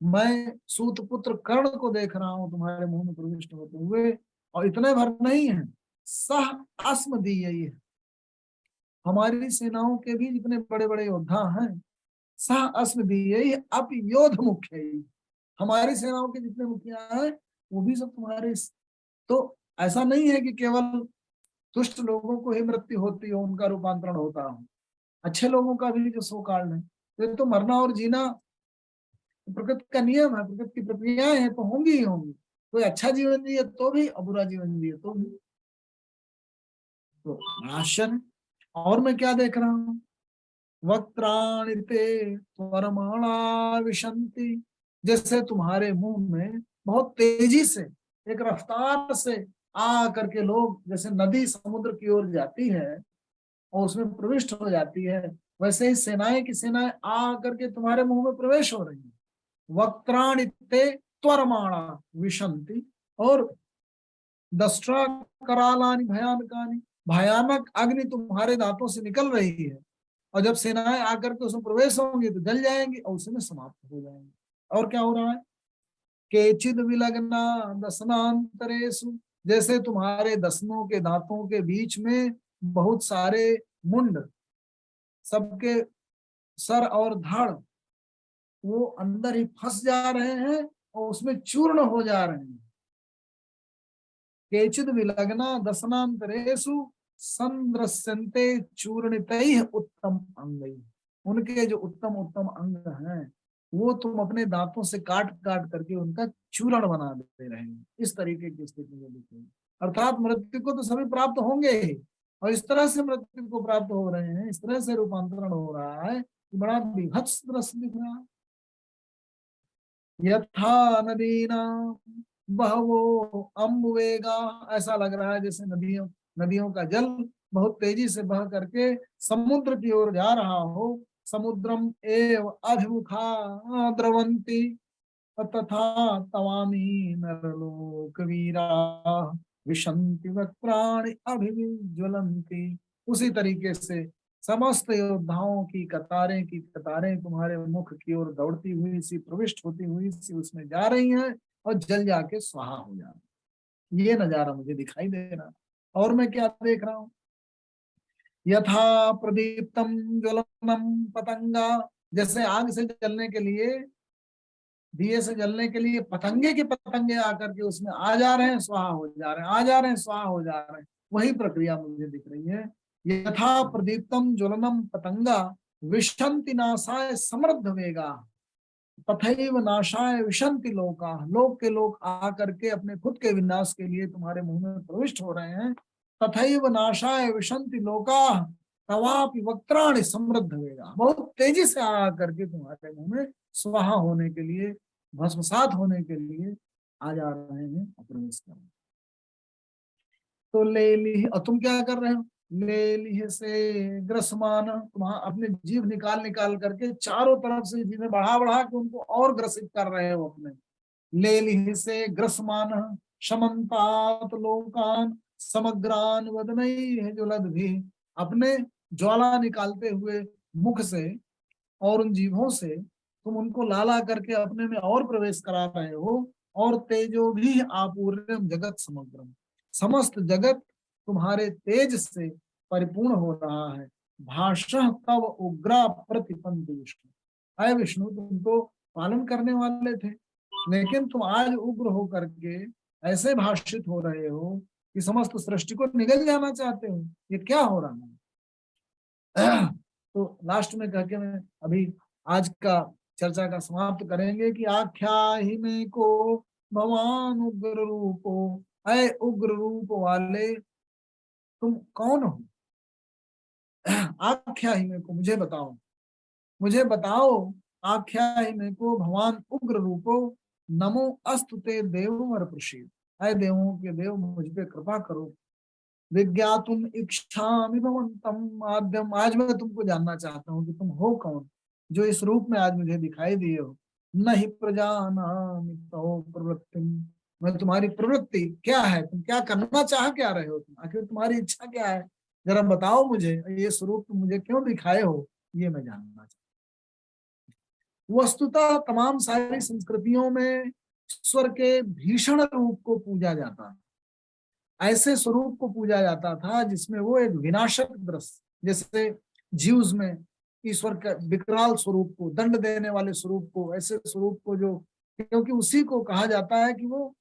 मैं सूत पुत्र कर्ण को देख रहा हूँ तुम्हारे मुंह में प्रविष्ट होते हुए। और इतने भर नहीं है, सह अस्मदीय, हमारी सेनाओं के भी जितने बड़े बड़े योद्धा हैं, सह अस्मदीय अप योद्ध मुख्य, हमारी सेनाओं के जितने मुखिया हैं वो भी सब तुम्हारे। तो ऐसा नहीं है कि केवल दुष्ट लोगों को ही मृत्यु होती हो, उनका रूपांतरण होता हो, अच्छे लोगों का भी जो सो काल है, तो मरना और जीना प्रकृति का नियम है, प्रकृति की प्रक्रियाएं हैं, तो होंगी ही होंगी। कोई अच्छा जीवन जिए तो भी, और बुरा जीवन जिए तो भी। तो आश्चर्य। और मैं क्या देख रहा हूँ? वक्त्राणि ते त्वरमाणा विशन्ति, जैसे तुम्हारे मुंह में बहुत तेजी से, एक रफ्तार से आ करके लोग, जैसे नदी समुद्र की ओर जाती है और उसमें प्रविष्ट हो जाती है, वैसे ही सेनाएं की सेनाएं आ करके तुम्हारे मुंह में प्रवेश हो रही है। वक्त्राणि ते त्वरमाणा विशन्ति, और दस्ट्रा करालानि भयानकानि, भयानक अग्नि तुम्हारे दांतों से निकल रही है, और जब सेनाएं आकर के उसमें प्रवेश होंगी तो जल जाएंगी और उसमें समाप्त हो जाएंगे। और क्या हो रहा है? केचिद विलग्ना दसनांतरेषु, जैसे तुम्हारे दसनों के दांतों के बीच में बहुत सारे मुंड, सबके सर और धड़ वो अंदर ही फंस जा रहे हैं और उसमें चूर्ण हो जा रहे हैं। केचिद विलग्ना दसनांतरेषु संदृश्यन्ते चूर्णितैः उत्तम अंगैः, उनके जो उत्तम उत्तम अंग हैं वो तुम अपने दांतों से काट काट करके उनका चूर्ण बना देते रहेंगे। इस तरीके की स्थिति में दिखेगी। अर्थात मृत्यु को तो सभी प्राप्त होंगे ही, और इस तरह से मृत्यु को प्राप्त हो रहे हैं, इस तरह से रूपांतरण हो रहा है, बड़ा विभत्स दृश्य दिख रहा है। यथा नदीना बहवो अम्बुवेगा, ऐसा लग रहा है जैसे नदियों नदियों का जल बहुत तेजी से बह करके समुद्र की ओर जा रहा हो। समुद्रम एव अभिमुखा द्रवंती तथा तवामी नरलोक वीरा विशंति वक्त्राणि अभिज्वलंती। उसी तरीके से समस्त योद्धाओं की कतारें तुम्हारे मुख की ओर दौड़ती हुई सी, प्रविष्ट होती हुई सी उसमें जा रही हैं और जल जाके स्वाहा हो जा रही। ये नजारा मुझे दिखाई दे रहा। और मैं क्या देख रहा हूँ, यथा प्रदीप्तम ज्वलनम पतंगा, जैसे आग से जलने के लिए, दिए से जलने के लिए पतंगे के पतंगे आकर के उसमें आ जा रहे हैं, स्वाहा हो जा रहे हैं, आ जा रहे हैं, स्वाहा हो जा रहे हैं। वही प्रक्रिया मुझे दिख रही है। यथा प्रदीप्तम ज्वलनम पतंगा विशंति नाशाय समृद्ध वेगा तथैव नाशाय विशंति लोका, लोक के लोग आकर के अपने खुद के विनाश के लिए तुम्हारे मुंह में प्रविष्ट हो रहे हैं। तथैव नाशाय विशंति लोका तवापि वक्त्राणि समृद्ध वेगा, बहुत तेजी से आ करके तुम्हारे मुंह में स्वाहा होने के लिए, भस्मसात होने के लिए आ जा रहे हैं, प्रवेश कर रहे हैं। तो ले ली, और तुम क्या कर रहे हो, ले ली से ग्रसमान, तुम अपने जीव निकाल निकाल करके चारों तरफ से जीवें बढ़ा बढ़ा के उनको और ग्रसित कर रहे हो अपने। ले ली से ग्रसमान शमंतात लोकान समग्रान वदनई जुलद भी, अपने ज्वाला निकालते हुए मुख से और उन जीवों से तुम उनको लाला करके अपने में और प्रवेश करा रहे हो। और तेजो भी आपूर्यम जगत समग्रम, समस्त जगत तुम्हारे तेज से परिपूर्ण हो रहा है। भाषा तव उग्रा प्रतिपंति विष्णु, अय विष्णु तुम तो पालन करने वाले थे, लेकिन तुम आज उग्र होकर के ऐसे भाषित हो रहे हो कि समस्त सृष्टि को निगल जाना चाहते हो। ये क्या हो रहा है। तो लास्ट में कह के मैं अभी आज का चर्चा का समाप्त करेंगे कि आख्या ही में को भगवान उग्र रूपो, अय उग्र रूप वाले तुम कौन हो। आख्या ही में को, मुझे बताओ आख्या ही में को भगवान उग्र रूपो, नमो अस्तुते देववर प्रसीद, अय देवों के देव मुझ पे कृपा करो। विज्ञातुम इच्छामि भवन्तम आद्यम, आज मैं तुमको जानना चाहता हूँ कि तुम हो कौन, जो इस रूप में आज मुझे दिखाई दिए हो। नहीं प्रजानामि तव प्रवृत्तिम, मैं तुम्हारी प्रवृत्ति क्या है, तुम क्या करना चाह क्या रहे हो, तुम आखिर तुम्हारी इच्छा क्या है, जरा बताओ मुझे। ये स्वरूप तुम मुझे क्यों दिखाए हो, ये मैं जानना चाहता हूँ। वस्तुतः तमाम सारी संस्कृतियों में ईश्वर के भीषण रूप को पूजा जाता है, ऐसे स्वरूप को पूजा जाता था जिसमें वो एक विनाशक दृश्य, जैसे जीव्स में ईश्वर का विकराल स्वरूप को, दंड देने वाले स्वरूप को, ऐसे स्वरूप को जो, क्योंकि उसी को कहा जाता है कि वो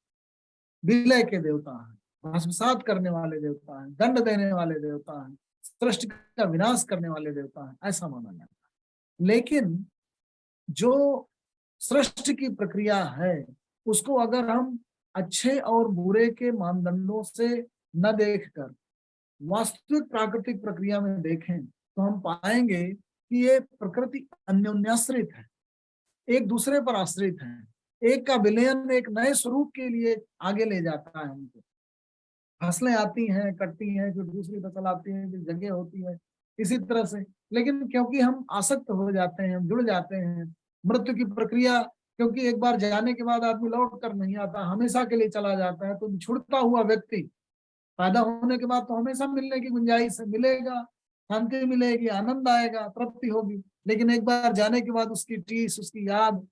विलय के देवता है, भस्मसात करने वाले देवता है, दंड देने वाले देवता है, सृष्टि का विनाश करने वाले देवता है, ऐसा माना जाता है। लेकिन जो सृष्टि की प्रक्रिया है उसको अगर हम अच्छे और बुरे के मानदंडों से न देखकर वास्तविक प्राकृतिक प्रक्रिया में देखें तो हम पाएंगे कि ये प्रकृति अन्योन्याश्रित है, एक दूसरे पर आश्रित है। एक का विलयन एक नए स्वरूप के लिए आगे ले जाता है हमको। फसलें आती हैं, कटती हैं, फिर दूसरी फसल आती है, फिर जगह होती है, इसी तरह से। लेकिन क्योंकि हम आसक्त हो जाते हैं, हम जुड़ जाते हैं, मृत्यु की प्रक्रिया, क्योंकि एक बार जाने के बाद आदमी लौट कर नहीं आता, हमेशा के लिए चला जाता है। तो छुड़ता हुआ व्यक्ति पैदा होने के बाद तो हमेशा मिलने की गुंजाइश है, मिलेगा, शांति मिलेगी, आनंद आएगा, तृप्ति होगी। लेकिन एक बार जाने के बाद उसकी टीस, उसकी याद,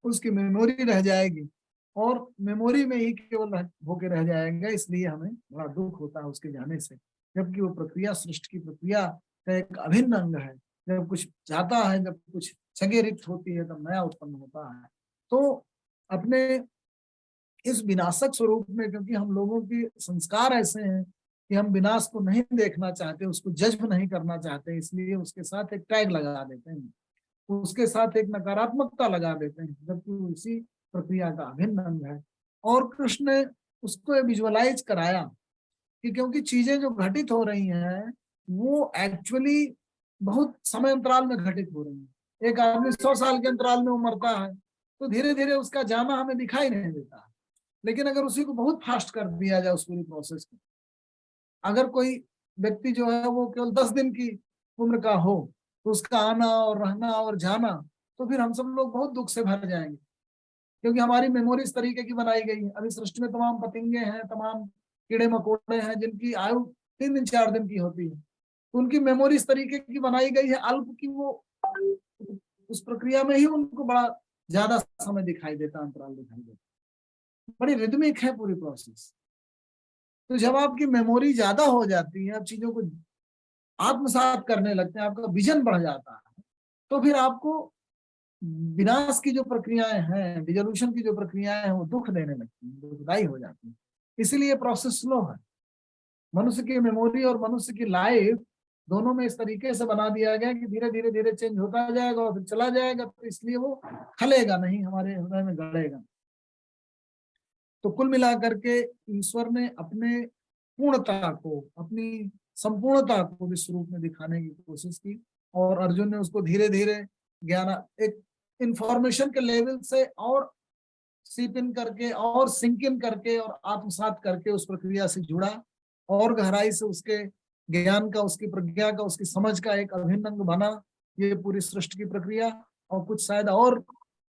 उसकी मेमोरी रह जाएगी और मेमोरी में ही केवल होके रह जाएगा। इसलिए हमें बड़ा दुख होता है उसके जाने से, जबकि वो प्रक्रिया सृष्टि की प्रक्रिया का एक अभिन्न अंग है। जब कुछ जाता है, जब कुछ जगह रिक्त होती है, तब नया उत्पन्न होता है। तो अपने इस विनाशक स्वरूप में, क्योंकि हम लोगों के संस्कार ऐसे हैं कि हम विनाश को नहीं देखना चाहते, उसको जज्ब नहीं करना चाहते, इसलिए उसके साथ एक टैग लगा देते हैं, उसके साथ एक नकारात्मकता लगा देते हैं, जबकि उसी प्रक्रिया का अभिन्न अंग है। और कृष्ण ने उसको विजुअलाइज कराया कि क्योंकि चीजें जो घटित हो रही हैं वो एक्चुअली बहुत समय अंतराल में घटित हो रही है। एक आदमी 100 साल के अंतराल में वो मरता है, तो धीरे धीरे उसका जाना हमें दिखाई नहीं देता। लेकिन अगर उसी को बहुत फास्ट कर दिया जाए उस पूरी प्रोसेस को, अगर कोई व्यक्ति जो है वो केवल 10 दिन की उम्र का हो, तो उसका आना और रहना और जाना, तो फिर हम सब लोग बहुत दुख से भर जाएंगे। क्योंकि हमारी मेमोरी इस तरीके की बनाई गई है। अभी सृष्टि में तमाम पतंगे हैं, तमाम कीड़े मकोड़े हैं जिनकी आयु 3 दिन 4 दिन की होती है। तो उनकी मेमोरी इस तरीके की बनाई गई है अल्प की, वो उस प्रक्रिया में ही उनको बड़ा ज्यादा समय दिखाई देता, अंतराल दिखाई देता। बड़ी रिदमिक है पूरी प्रोसेस। तो जब आपकी मेमोरी ज्यादा हो जाती है, आप चीजों को आत्मसात करने लगते हैं, आपका विजन बढ़ जाता है, तो फिर आपको विनाश की जो प्रक्रियाएं हैं, डिजोल्यूशन की जो प्रक्रियाएं हैं, वो दुख देने लगती हैं, दुखदायी हो जाती है। इसीलिए प्रोसेस स्लो है। मनुष्य की मेमोरी और मनुष्य की लाइफ दोनों में इस तरीके से बना दिया गया कि धीरे धीरे धीरे चेंज होता जाएगा और फिर चला जाएगा, तो इसलिए वो खलेगा नहीं, हमारे हृदय में गड़ेगा। तो कुल मिलाकर के ईश्वर ने अपने पूर्णता को, अपनी संपूर्णता को विश्व रूप में दिखाने की कोशिश की, और अर्जुन ने उसको धीरे धीरे ज्ञान, एक इंफॉर्मेशन के लेवल से और सीप इन करके और सिंक इन करके और आत्मसात करके उस प्रक्रिया से जुड़ा, और गहराई से उसके ज्ञान का, उसकी प्रज्ञा का, उसकी समझ का एक अभिन्न अंग बना ये पूरी सृष्टि की प्रक्रिया। और कुछ शायद और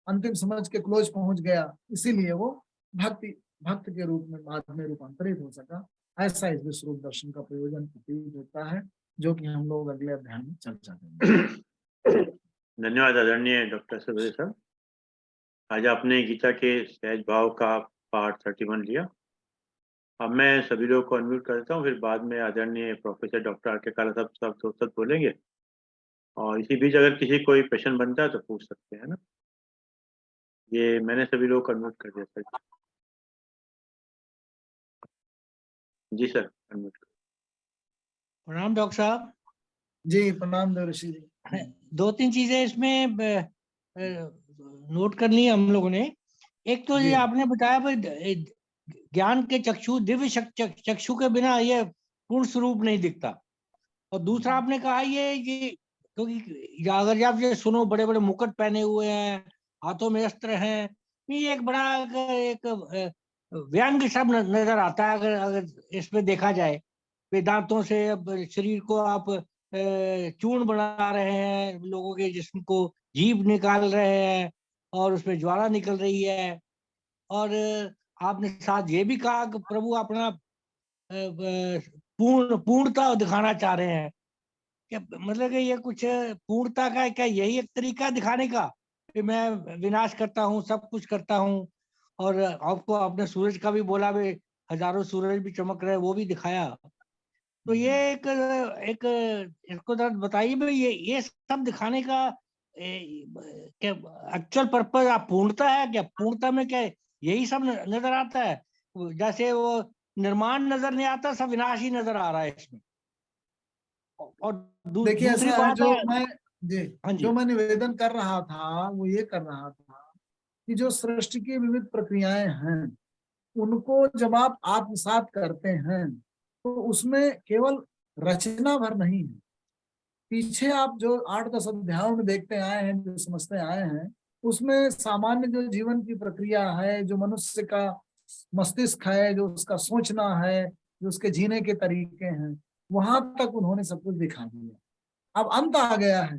अंतिम समझ के क्लोज पहुंच गया, इसीलिए वो भक्त के रूप में बाद में रूपांतरित हो सका। ऐसा इस विश्व रूप दर्शन का प्रयोजन प्रतीत होता है, जो कि हम लोग अगले अध्याय में चर्चा करेंगे। धन्यवाद आदरणीय डॉक्टर सबरे साहब। आज आपने गीता के सहज भाव का पार्ट 31 लिया। अब मैं सभी लोगों को अनम्यूट करता हूँ, फिर बाद में आदरणीय प्रोफेसर डॉक्टर आर के काला साहब सब बोलेंगे, और इसी बीच अगर किसी कोई प्रश्न बनता है तो पूछ सकते हैं ना। ये मैंने सभी लोगों को अनम्यूट कर दिया सर। जी सर, अनम्यूट। प्रणाम डॉक्टर साहब। जी प्रणाम देवर्षि जी। 2-3 चीजें इसमें नोट कर ली हम लोगों ने। एक तो ये आपने बताया भाई ज्ञान के चक्षु, दिव्य चक्षु के बिना ये पूर्ण स्वरूप नहीं दिखता। और दूसरा आपने कहा ये क्योंकि अगर आप ये सुनो, बड़े बड़े मुकुट पहने हुए हैं, हाथों में अस्त्र हैं, ये एक बड़ा एक व्यंग सब नजर आता है। अगर इसमें देखा जाए, वेदांतों से अब शरीर को आप चूर्ण बना रहे हैं, लोगों के जिस्म को जीभ निकाल रहे हैं और उसमें ज्वाला निकल रही है। और आपने साथ ये भी कहा कि प्रभु अपना पूर्णता दिखाना चाह रहे हैं। क्या मतलब कि ये कुछ पूर्णता का क्या यही एक तरीका दिखाने का कि मैं विनाश करता हूँ, सब कुछ करता हूँ। और आपको आपने सूरज का भी बोला, भी हजारों सूरज भी चमक रहे, वो भी दिखाया। तो ये एक इसको जरा बताइए भाई, ये सब दिखाने का क्या एक्चुअल पर्पस आप पूर्णता है क्या? पूर्णता में क्या यही सब नजर आता है? जैसे वो निर्माण नजर नहीं आता, सब विनाश ही नजर आ रहा है इसमें। और देखिए दूसरी ऐसा है, बात है, हाँ जी, जो मैं निवेदन कर रहा था वो ये कर रहा था कि जो सृष्टि की विविध प्रक्रियाएं हैं, उनको जब आप आत्मसात करते हैं, तो उसमें केवल रचना भर नहीं है। पीछे आप जो 8-10 अध्यायों में देखते आए हैं, जो समझते आए हैं, उसमें सामान्य जो जीवन की प्रक्रिया है, जो मनुष्य का मस्तिष्क है, जो उसका सोचना है, जो उसके जीने के तरीके हैं, वहां तक उन्होंने सब कुछ दिखा दिया। अब अंत आ गया है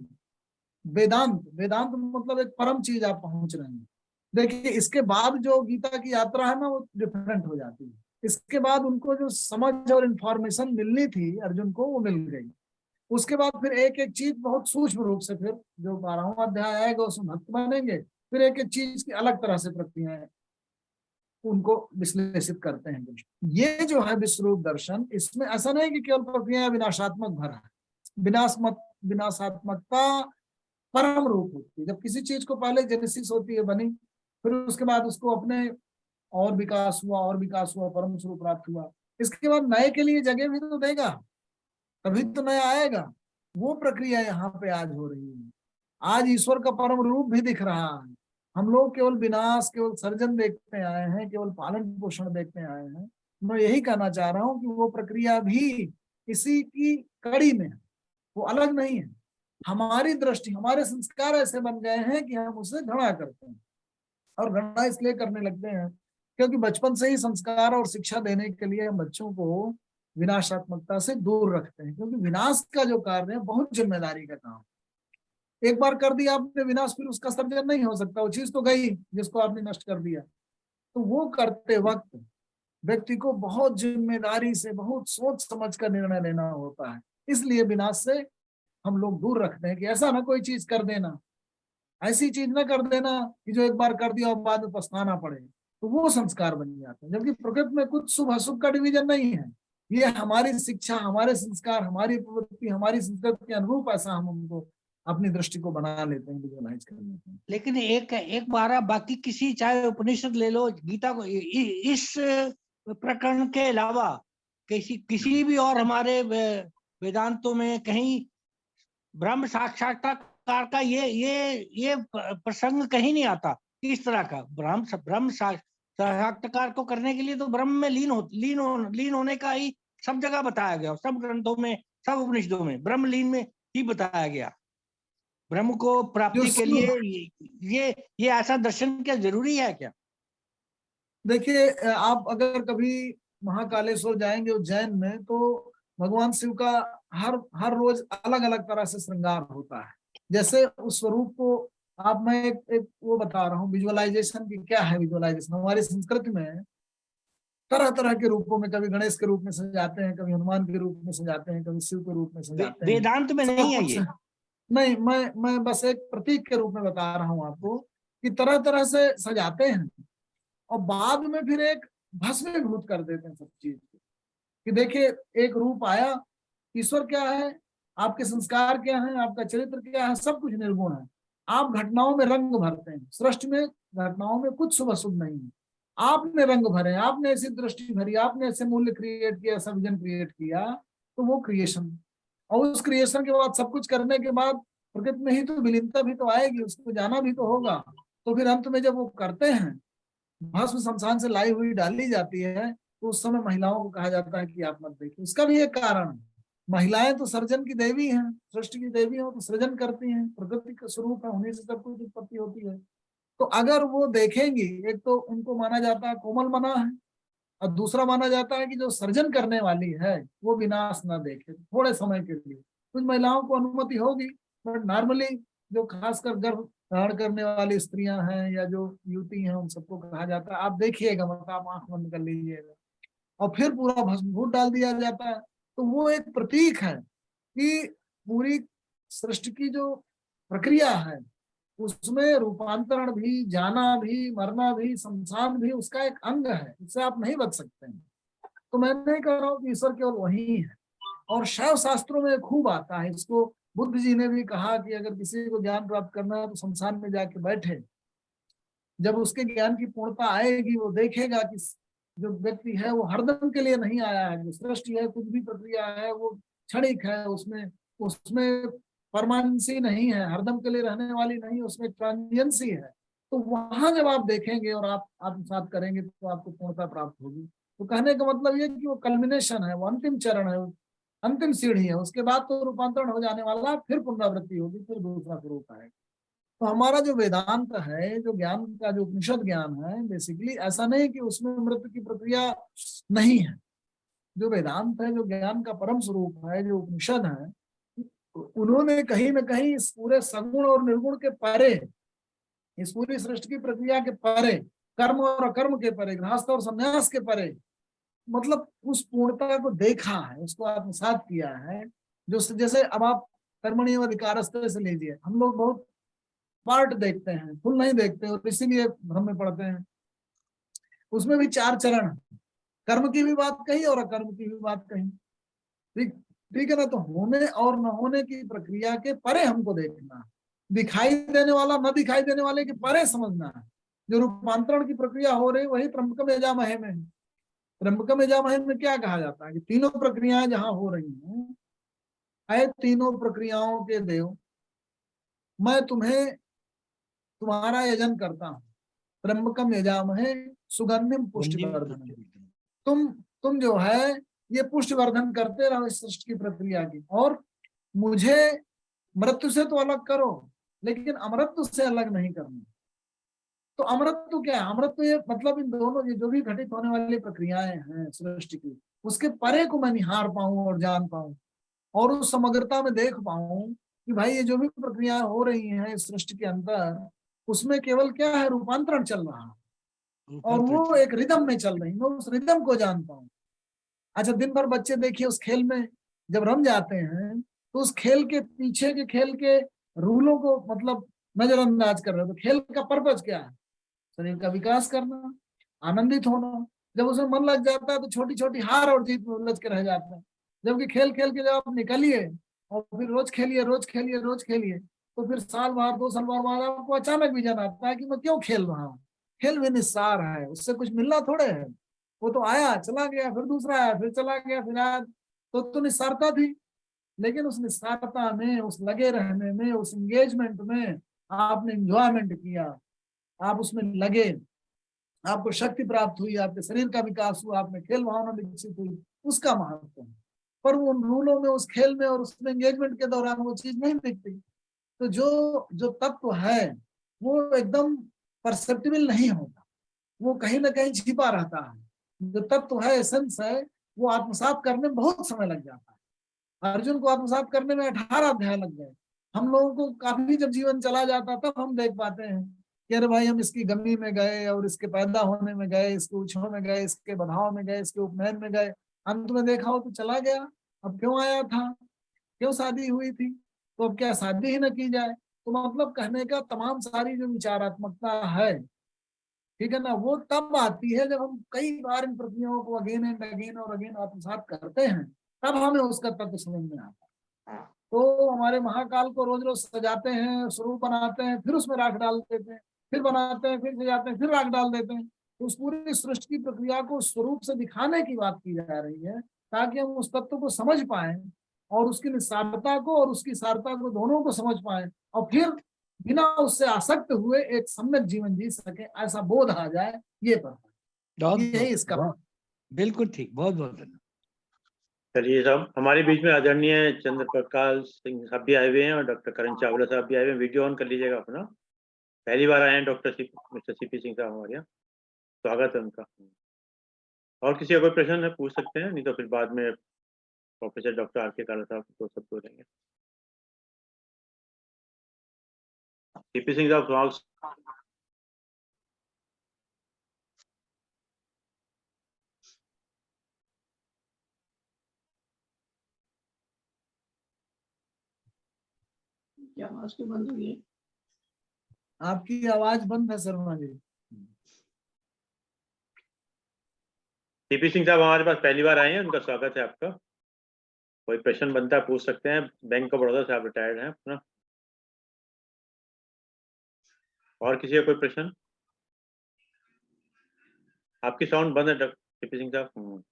वेदांत। वेदांत मतलब एक परम चीज आप पहुंच रहे हैं। देखिए इसके बाद जो गीता की यात्रा है ना, वो डिफरेंट हो जाती है। इसके बाद उनको जो समझ और इंफॉर्मेशन मिलनी थी अर्जुन को, वो मिल गई। उसके बाद फिर एक एक चीज बहुत सूक्ष्म रूप से, फिर जो 12वां अध्याय आएगा उसमें भक्त बनेंगे, फिर एक एक चीज की अलग तरह से प्रक्रियाएं उनको विश्लेषित करते हैं। ये जो है विश्वरूप दर्शन, इसमें ऐसा नहीं कि केवल प्रक्रियाएं विनाशात्मक भरा है। विनाशात्मकता परम रूप होती है। जब किसी चीज को पहले जेनेसिस होती है, बनी, फिर उसके बाद उसको अपने और विकास हुआ, और विकास हुआ, परम स्वरूप प्राप्त हुआ। इसके बाद नए के लिए जगह भी तो देगा, तभी तो नया आएगा। वो प्रक्रिया यहाँ पे आज हो रही है। आज ईश्वर का परम रूप भी दिख रहा है। हम लोग केवल विनाश, केवल सर्जन देखते आए हैं, केवल पालन पोषण देखते आए हैं। मैं यही कहना चाह रहा हूँ कि वो प्रक्रिया भी इसी की कड़ी में है, वो अलग नहीं है। हमारी दृष्टि, हमारे संस्कार ऐसे बन गए हैं कि हम उससे घृणा करते हैं। और घृणा इसलिए करने लगते हैं क्योंकि बचपन से ही संस्कार और शिक्षा देने के लिए हम बच्चों को विनाशात्मकता से दूर रखते हैं, क्योंकि विनाश का जो कार्य है बहुत जिम्मेदारी का काम। एक बार कर दिया आपने विनाश, फिर उसका सर्जन नहीं हो सकता, वो चीज तो गई जिसको आपने नष्ट कर दिया। तो वो करते वक्त व्यक्ति को बहुत जिम्मेदारी से, बहुत सोच समझ कर निर्णय लेना होता है। इसलिए विनाश से हम लोग दूर रखते हैं कि ऐसा ना कोई चीज कर देना, ऐसी चीज ना कर देना कि जो एक बार कर दिया और बाद में पछताना पड़े, तो वो संस्कार बन जाते हैं। जबकि प्रकृति में कुछ शुभ अशुभ का डिवीजन नहीं है, ये हमारी शिक्षा, हमारे संस्कार, हमारी प्रवृत्ति, हमारी संस्कृति के अनुरूप ऐसा हम उनको अपनी दृष्टि को बना लेते हैं, विजुअलाइज कर लेते हैं। लेकिन एक बार बाकी किसी, चाहे उपनिषद ले लो, गीता को, इस प्रकरण के अलावा किसी भी और हमारे वेदांतों में कहीं ब्रह्म साक्षात्कार का ये प्रसंग कहीं नहीं आता। किस तरह का ब्रह्म साक्षात्कार को करने के लिए तो ब्रह्म में लीन होने का ही सब जगह बताया गया, सब ग्रंथों में, सब उपनिषदों में ब्रह्म लीन में ही बताया गया। ब्रह्म को प्राप्ति के लिए ये ऐसा दर्शन क्या जरूरी है क्या? देखिए, आप अगर कभी महाकालेश्वर जाएंगे उज्जैन में, तो भगवान शिव का हर रोज अलग अलग तरह से श्रृंगार होता है। जैसे उस स्वरूप को आप, मैं एक वो बता रहा हूँ विजुअलाइजेशन की। क्या है विजुअलाइजेशन? हमारी संस्कृति में तरह तरह के रूपों में, कभी गणेश के रूप में सजाते हैं, कभी हनुमान के रूप में सजाते हैं, कभी शिव के रूप में सजाते हैं। वेदांत में नहीं है ये। नहीं, मैं बस एक प्रतीक के रूप में बता रहा हूँ आपको कि तरह तरह से सजाते हैं और बाद में फिर एक भस्मीभूत कर देते हैं सब चीज को। कि देखिए, एक रूप आया, ईश्वर क्या है, आपके संस्कार क्या है, आपका चरित्र क्या है, सब कुछ निर्गुण है। आप घटनाओं में रंग भरते हैं। सृष्टि में घटनाओं में कुछ शुभ अशुभ नहीं है, आपने रंग भरे, आपने ऐसी दृष्टि भरी, आपने ऐसे मूल्य क्रिएट किया, ऐसा विजन क्रिएट किया, तो वो क्रिएशन। और उस क्रिएशन के बाद, सब कुछ करने के बाद प्रकृति में ही तो विलीनता भी तो आएगी, उसको जाना भी तो होगा। तो फिर अंत में जब वो करते हैं, भस्म शमशान से लाई हुई डाली जाती है, तो उस समय महिलाओं को कहा जाता है कि आप मत देखिए। उसका भी एक कारण है, महिलाएं तो सर्जन की देवी हैं, सृष्टि की देवी हैं, तो सृजन करती हैं, प्रकृति का स्वरूप है, उन्हीं से सब कुछ उत्पत्ति होती है। तो अगर वो देखेंगी, एक तो उनको माना जाता है कोमल मना है, और दूसरा माना जाता है कि जो सर्जन करने वाली है वो विनाश ना देखे थोड़े समय के लिए। कुछ महिलाओं को अनुमति होगी, बट नॉर्मली जो खासकर गर्भ धारण करने वाली स्त्रियां हैं या जो युवती हैं, उन सबको कहा जाता है आप देखिएगा, मतलब आप आंख बंद कर लीजिएगा, और फिर पूरा भस्मीभूत डाल दिया जाता है। तो वो एक प्रतीक है कि पूरी सृष्टि की जो प्रक्रिया है, उसमें रूपांतरण भी, जाना भी, मरना भी, शमशान भी उसका एक अंग है, इससे आप नहीं बच सकते हैं। तो मैं नहीं कह रहा हूँ कि ईश्वर केवल वही है, और शैव शास्त्रों में खूब आता है इसको। बुद्ध जी ने भी कहा कि अगर किसी को ज्ञान प्राप्त करना है तो शमशान में जाके बैठे, जब उसके ज्ञान की पूर्णता आएगी, वो देखेगा कि जो व्यक्ति है वो हरदम के लिए नहीं आया है, जो सृष्टि है, कुछ भी प्रक्रिया है वो क्षणिक है, उसमें उसमें परमानेंसी नहीं है, हरदम के लिए रहने वाली नहीं, उसमें ट्रांजिएंसी है। तो वहां जब आप देखेंगे और आप आत्मसात करेंगे, तो आपको पूर्णता प्राप्त होगी। तो कहने का मतलब ये कि वो कल्मिनेशन है, वो अंतिम चरण है, अंतिम सीढ़ी है। उसके बाद तो रूपांतरण हो जाने वाला, फिर पुनरावृत्ति होगी, फिर दूसरा स्वरूप आएगा। तो हमारा जो वेदांत है, जो ज्ञान का जो उपनिषद ज्ञान है, बेसिकली ऐसा नहीं कि उसमें मृत्यु की प्रक्रिया नहीं है। जो वेदांत है, जो ज्ञान का परम स्वरूप है, जो उपनिषद है, उन्होंने कहीं ना कहीं इस पूरे सगुण और निर्गुण के परे, इस पूरी सृष्टि की प्रक्रिया के परे, कर्म और अकर्म के परे, गृहस्थ और संन्यास के परे, मतलब उस पूर्णता को देखा है, उसको आत्मसात किया है। जो जैसे अब आप कर्मणि अधिकारस्ते से लीजिए, हम लोग बहुत पार्ट देखते हैं, फुल नहीं देखते, और इसीलिए भ्रम में पड़ते हैं। उसमें भी 4 चरण, कर्म की भी बात कही और अकर्म की भी बात कही। ठीक ठीक है ना? तो होने और न होने की प्रक्रिया के परे हमको देखना है, दिखाई देने वाला न दिखाई देने वाले के परे समझना है। जो रूपांतरण की प्रक्रिया हो रही, वही त्र्यंबकम यजामहे में है। त्र्यंबकम यजामहे में क्या कहा जाता है कि तीनों प्रक्रियाएं जहां हो रही हैं, ऐ तीनों प्रक्रियाओं के देव, मैं तुम्हें तुम्हारा यजन करता हूं। त्र्यंबकम यजामहे सुगंधिम पुष्टिवर्धनम। तुम जो है ये पुष्टिवर्धन करते रहो इस सृष्टि की प्रक्रिया की, और मुझे मृत्यु से तो अलग करो, लेकिन अमृत्यु से अलग नहीं करना। तो अमृत तो क्या है? अमृत तो ये मतलब इन दोनों, ये जो भी घटित होने वाली प्रक्रियाएं हैं सृष्टि की, उसके परे को मैं निहार पाऊं और जान पाऊं और उस समग्रता में देख पाऊं कि भाई ये जो भी प्रक्रियाएं हो रही हैं इस सृष्टि के अंदर, उसमें केवल क्या है, रूपांतरण चल रहा है और वो एक रिदम में चल रही है, मैं उस रिदम को जान पाऊं। अच्छा, दिन भर बच्चे देखिए उस खेल में जब रम जाते हैं तो उस खेल के पीछे के खेल के रूलों को मतलब नजरअंदाज कर रहे हो। तो खेल का पर्पज क्या है? शरीर का विकास करना, आनंदित होना। जब उसमें मन लग जाता है तो छोटी छोटी हार और जीत में उलझ के रह जाते हैं। जबकि खेल खेल के जब आप निकलिए और फिर रोज खेलिए रोज खेलिए रोज खेलिए, तो फिर साल बाद 2 साल बाद आपको अचानक विजन आता है कि मैं क्यों खेल रहा हूँ। खेल भी निस्सार है, उससे कुछ मिलना थोड़े है। वो तो आया चला गया, फिर दूसरा आया, फिर चला गया, फिर आया। तो निस्सारता थी। लेकिन उस निस्सारता में, उस लगे रहने में, उस एंगेजमेंट में आपने एंजॉयमेंट किया, आप उसमें लगे, आपको शक्ति प्राप्त हुई, आपके शरीर का विकास हुआ, आप में खेल भावना विकसित हुई, उसका महत्व है। पर उन रूलों में, उस खेल में और उसमें एंगेजमेंट के दौरान वो चीज नहीं दिखती। तो जो जो तत्व है वो एकदम परसेप्टिबल नहीं होता, वो कहीं ना कहीं छिपा रहता है। जो तत्व है, एसेंस है, वो आत्मसात करने में बहुत समय लग जाता है। अर्जुन को आत्मसात करने में 18 अध्याय लग गए। हम लोगों को काफी जब जीवन चला जाता तब हम देख पाते हैं कि अरे भाई हम इसकी गमी में गए और इसके पैदा होने में गए, इसके उछों में गए, इसके बधाव में गए, इसके उपनयन में गए, अंत में देखा हो तो चला गया। अब क्यों आया था, क्यों शादी हुई थी, तो अब क्या शादी ही न की जाए। तो मतलब कहने का तमाम सारी जो विचारात्मकता है, ठीक है ना, वो तब आती है जब हम कई बार इन प्रक्रियाओं को अगेन एंड अगेन और अगेन आत्मसात करते हैं, तब हमें उसका तत्व समझ में आता है। तो हमारे महाकाल को रोज रोज सजाते हैं, स्वरूप बनाते हैं, फिर उसमें राख डाल देते हैं, फिर बनाते हैं, फिर सजाते हैं, फिर राख डाल देते हैं। तो उस पूरी सृष्टि की प्रक्रिया को स्वरूप से दिखाने की बात की जा रही है, ताकि हम उस तत्व को समझ पाए और उसकी निस्सारता को और उसकी सारता को दोनों को समझ पाए, और फिर बिना उससे आसक्त हुए एक सम्यक जीवन जी सके, ऐसा बोध आ जाए। ये पर यही इसका बिल्कुल ठीक, बहुत बहुत धन्यवाद। चलिए साहब, हमारे बीच में आदरणीय चंद्रप्रकाश सिंह साहब भी आए हुए हैं और डॉक्टर करण चावला साहब भी आए हुए हैं। वीडियो ऑन कर लीजिएगा अपना। पहली बार आए हैं मिस्टर सीपी सिंह साहब हमारे यहाँ, स्वागत है उनका। और किसी का कोई प्रश्न है पूछ सकते हैं, नहीं तो फिर बाद में प्रोफेसर डॉक्टर आर के काला साहब तो सब बोलेंगे। सीपी सिंह साहब सवाल। क्या आवाज क्यों बंद हुई है? आपकी आवाज बंद है शर्मा जी। सीपी सिंह साहब हमारे पास पहली बार आए हैं, उनका स्वागत है आपका। कोई प्रश्न बनता है पूछ सकते हैं। बैंक ऑफ बड़ौदा से आप रिटायर्ड हैं अपना। और किसी का कोई प्रश्न? आपकी साउंड बंद है सीपी सिंह साहब।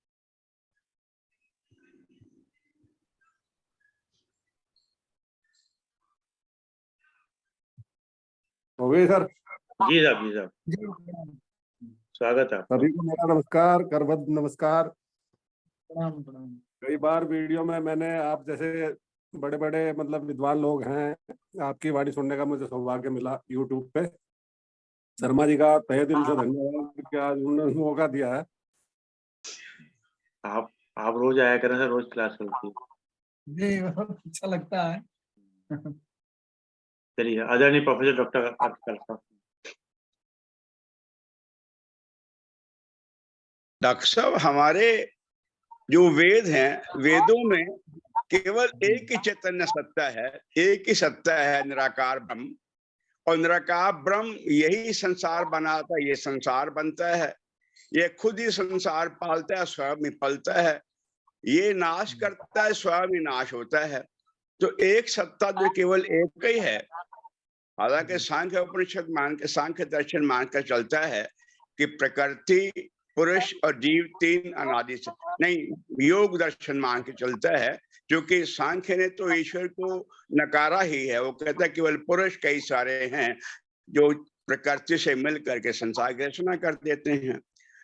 हो गई सर। जी साहब, जी साहब, स्वागत है आपका। सभी को मेरा नमस्कार, करबद्ध नमस्कार। प्रणाम प्रणाम। कई बार वीडियो में मैंने आप जैसे बड़े बड़े मतलब विद्वान लोग हैं, आपकी वाणी सुनने का मुझे सौभाग्य मिला यूट्यूब पे। शर्मा जी का तहे दिल से धन्यवाद कि आज उन्होंने मौका दिया है। आप रोज आया करें सर, रोज क्लास होती है जी, बहुत अच्छा लगता है। चलिए, आदरणीय प्रोफेसर डॉक्टर आर के काला साहब। डॉक्टर साहब, हमारे जो वेद हैं, वेदों में केवल एक ही चैतन्य सत्ता है, एक ही सत्ता है, निराकार ब्रह्म। और निराकार ब्रह्म यही संसार बनाता है, ये संसार बनता है, ये खुद ही संसार पालता है, स्वयं ही पलता है, ये नाश करता है, स्वयं ही नाश होता है। तो एक सत्ता जो केवल एक ही है। हालांकि सांख्य उपनिषद मान के, सांख्य दर्शन मान कर चलता है कि प्रकृति, पुरुष और जीव तीन अनादि से नहीं, योग दर्शन मान के चलता है, क्योंकि सांख्य ने तो ईश्वर को नकारा ही है। वो कहता है केवल पुरुष कई सारे हैं जो प्रकृति से मिल करके संसार की रचना कर देते हैं।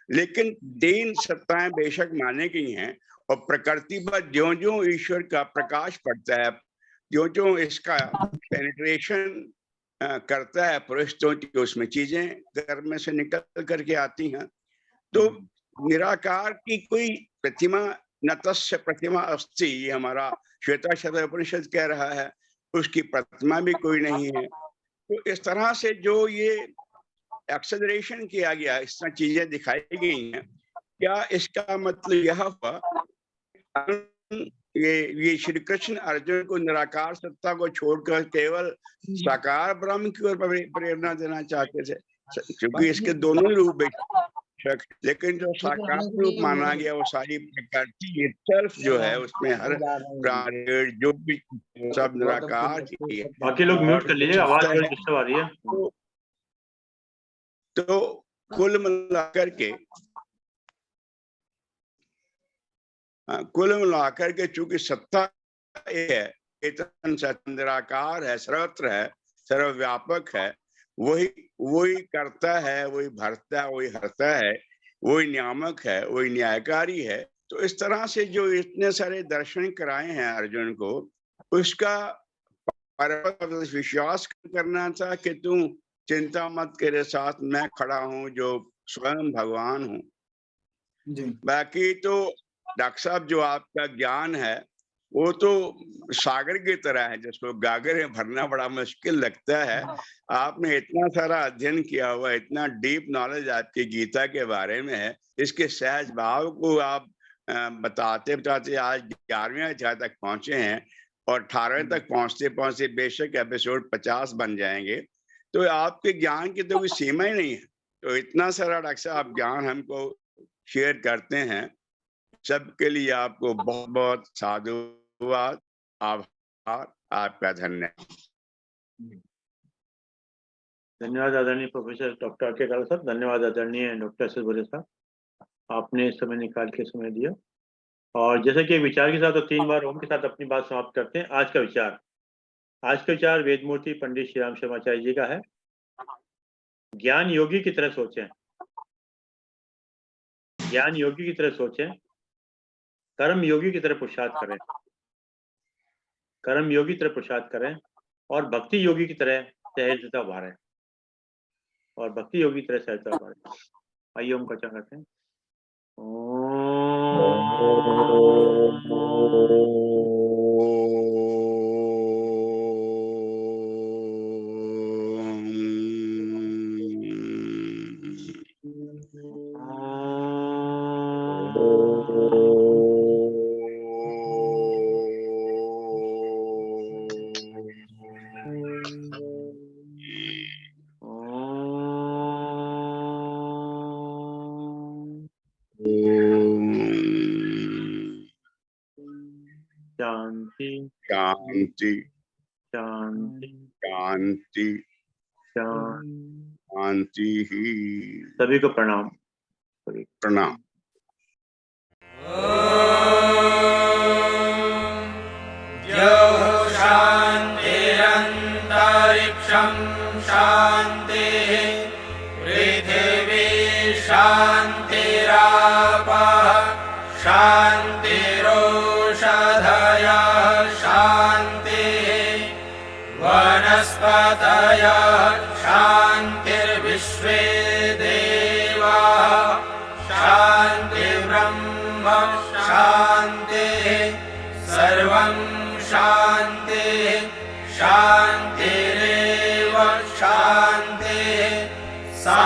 लेकिन तीन सत्ताएं बेशक माने गई हैं, और प्रकृति पर ज्यों-ज्यों ईश्वर का प्रकाश पड़ता है, ज्यों-ज्यों इसका पेनिट्रेशन करता है पुरुष तो उसमें चीजें गर्भ में से निकल करके आती हैं। तो निराकार की कोई प्रतिमा न तस्य प्रतिमा अस्ति, ये हमारा श्वेताश्वतर उपनिषद कह रहा है, उसकी प्रतिमा भी कोई नहीं है। तो इस तरह से जो ये एक्सेलरेशन किया गया, इस तरह चीजें दिखाई गई हैं, क्या इसका मतलब यह हुआ ये श्री कृष्ण अर्जुन को निराकार सत्ता को छोड़कर केवल साकार ब्रह्म की ओर प्रेरणा देना चाहते थे? क्योंकि इसके दोनों रूप, लेकिन जो साकार रूप माना गया वो सारी प्रकृति इटसेल्फ जो है, उसमें हर प्राणी जो भी सब निराकार की है। बाकी लोग म्यूट कर लीजिए, आवाज थोड़ी डिस्टर्ब आ रही है। तो कुल मिलाकर के चूंकि सत्ता है, चेतन निराकार है, सर्वत्र है, सर्वव्यापक है, वही करता है, वही भरता है, वही हरता है, वही नियामक है, वही न्यायकारी है। तो इस तरह से जो इतने सारे दर्शन कराए हैं अर्जुन को, उसका विश्वास करना था कि तू चिंता मत तेरे साथ मैं खड़ा हूं, जो स्वयं भगवान हूं। बाकी तो डॉक्टर साहब जो आपका ज्ञान है वो तो सागर की तरह है, जिसको गागर में भरना बड़ा मुश्किल लगता है। आपने इतना सारा अध्ययन किया हुआ, इतना डीप नॉलेज आपकी गीता के बारे में है, इसके सहज भाव को आप बताते बताते आज 11वें अध्याय तक पहुंचे हैं और 18वें तक पहुंचते पहुंचते बेशक एपिसोड 50 बन जाएंगे। तो आपके ज्ञान की तो कोई सीमा ही नहीं है। तो इतना सारा डॉक्टर साहब ज्ञान हमको शेयर करते हैं, सबके लिए आपको बहुत बहुत साधुवाद, आभार, आपका धन्यवाद। धन्यवाद आदरणीय प्रोफेसर डॉक्टर के काला साहब, धन्यवाद आदरणीय डॉक्टर एस बोले साहब, आपने समय निकाल के समय दिया। और जैसे कि विचार के साथ और 3 बार ओम के साथ अपनी बात समाप्त करते हैं। आज का विचार वेदमूर्ति पंडित श्री राम शर्माचार्य जी का है। ज्ञान योगी की तरह सोचें, ज्ञान योगी की तरह सोचें, कर्म योगी की तरह पुरुषार्थ करें, कर्म योगी की तरह पुरुषार्थ करें और भक्ति योगी की तरह सहजता उभारें, और भक्ति योगी की तरह सहजता उभारें। आइए ओम का उच्चारण करते हैं। शांति शांति शांति शांति शांति ही। सभी को प्रणाम। प्रणाम। शान्तिरन्तरिक्षं शान्तिः पृथिवी शान्तिरापः शान्तिरोषधयः शान्तिः वनस्पतयः शान्तिर्विश्वे देवाः शान्तिर्ब्रह्म शान्तिः सर्वं शान्तिः शान्तिरेव शान्तिः सा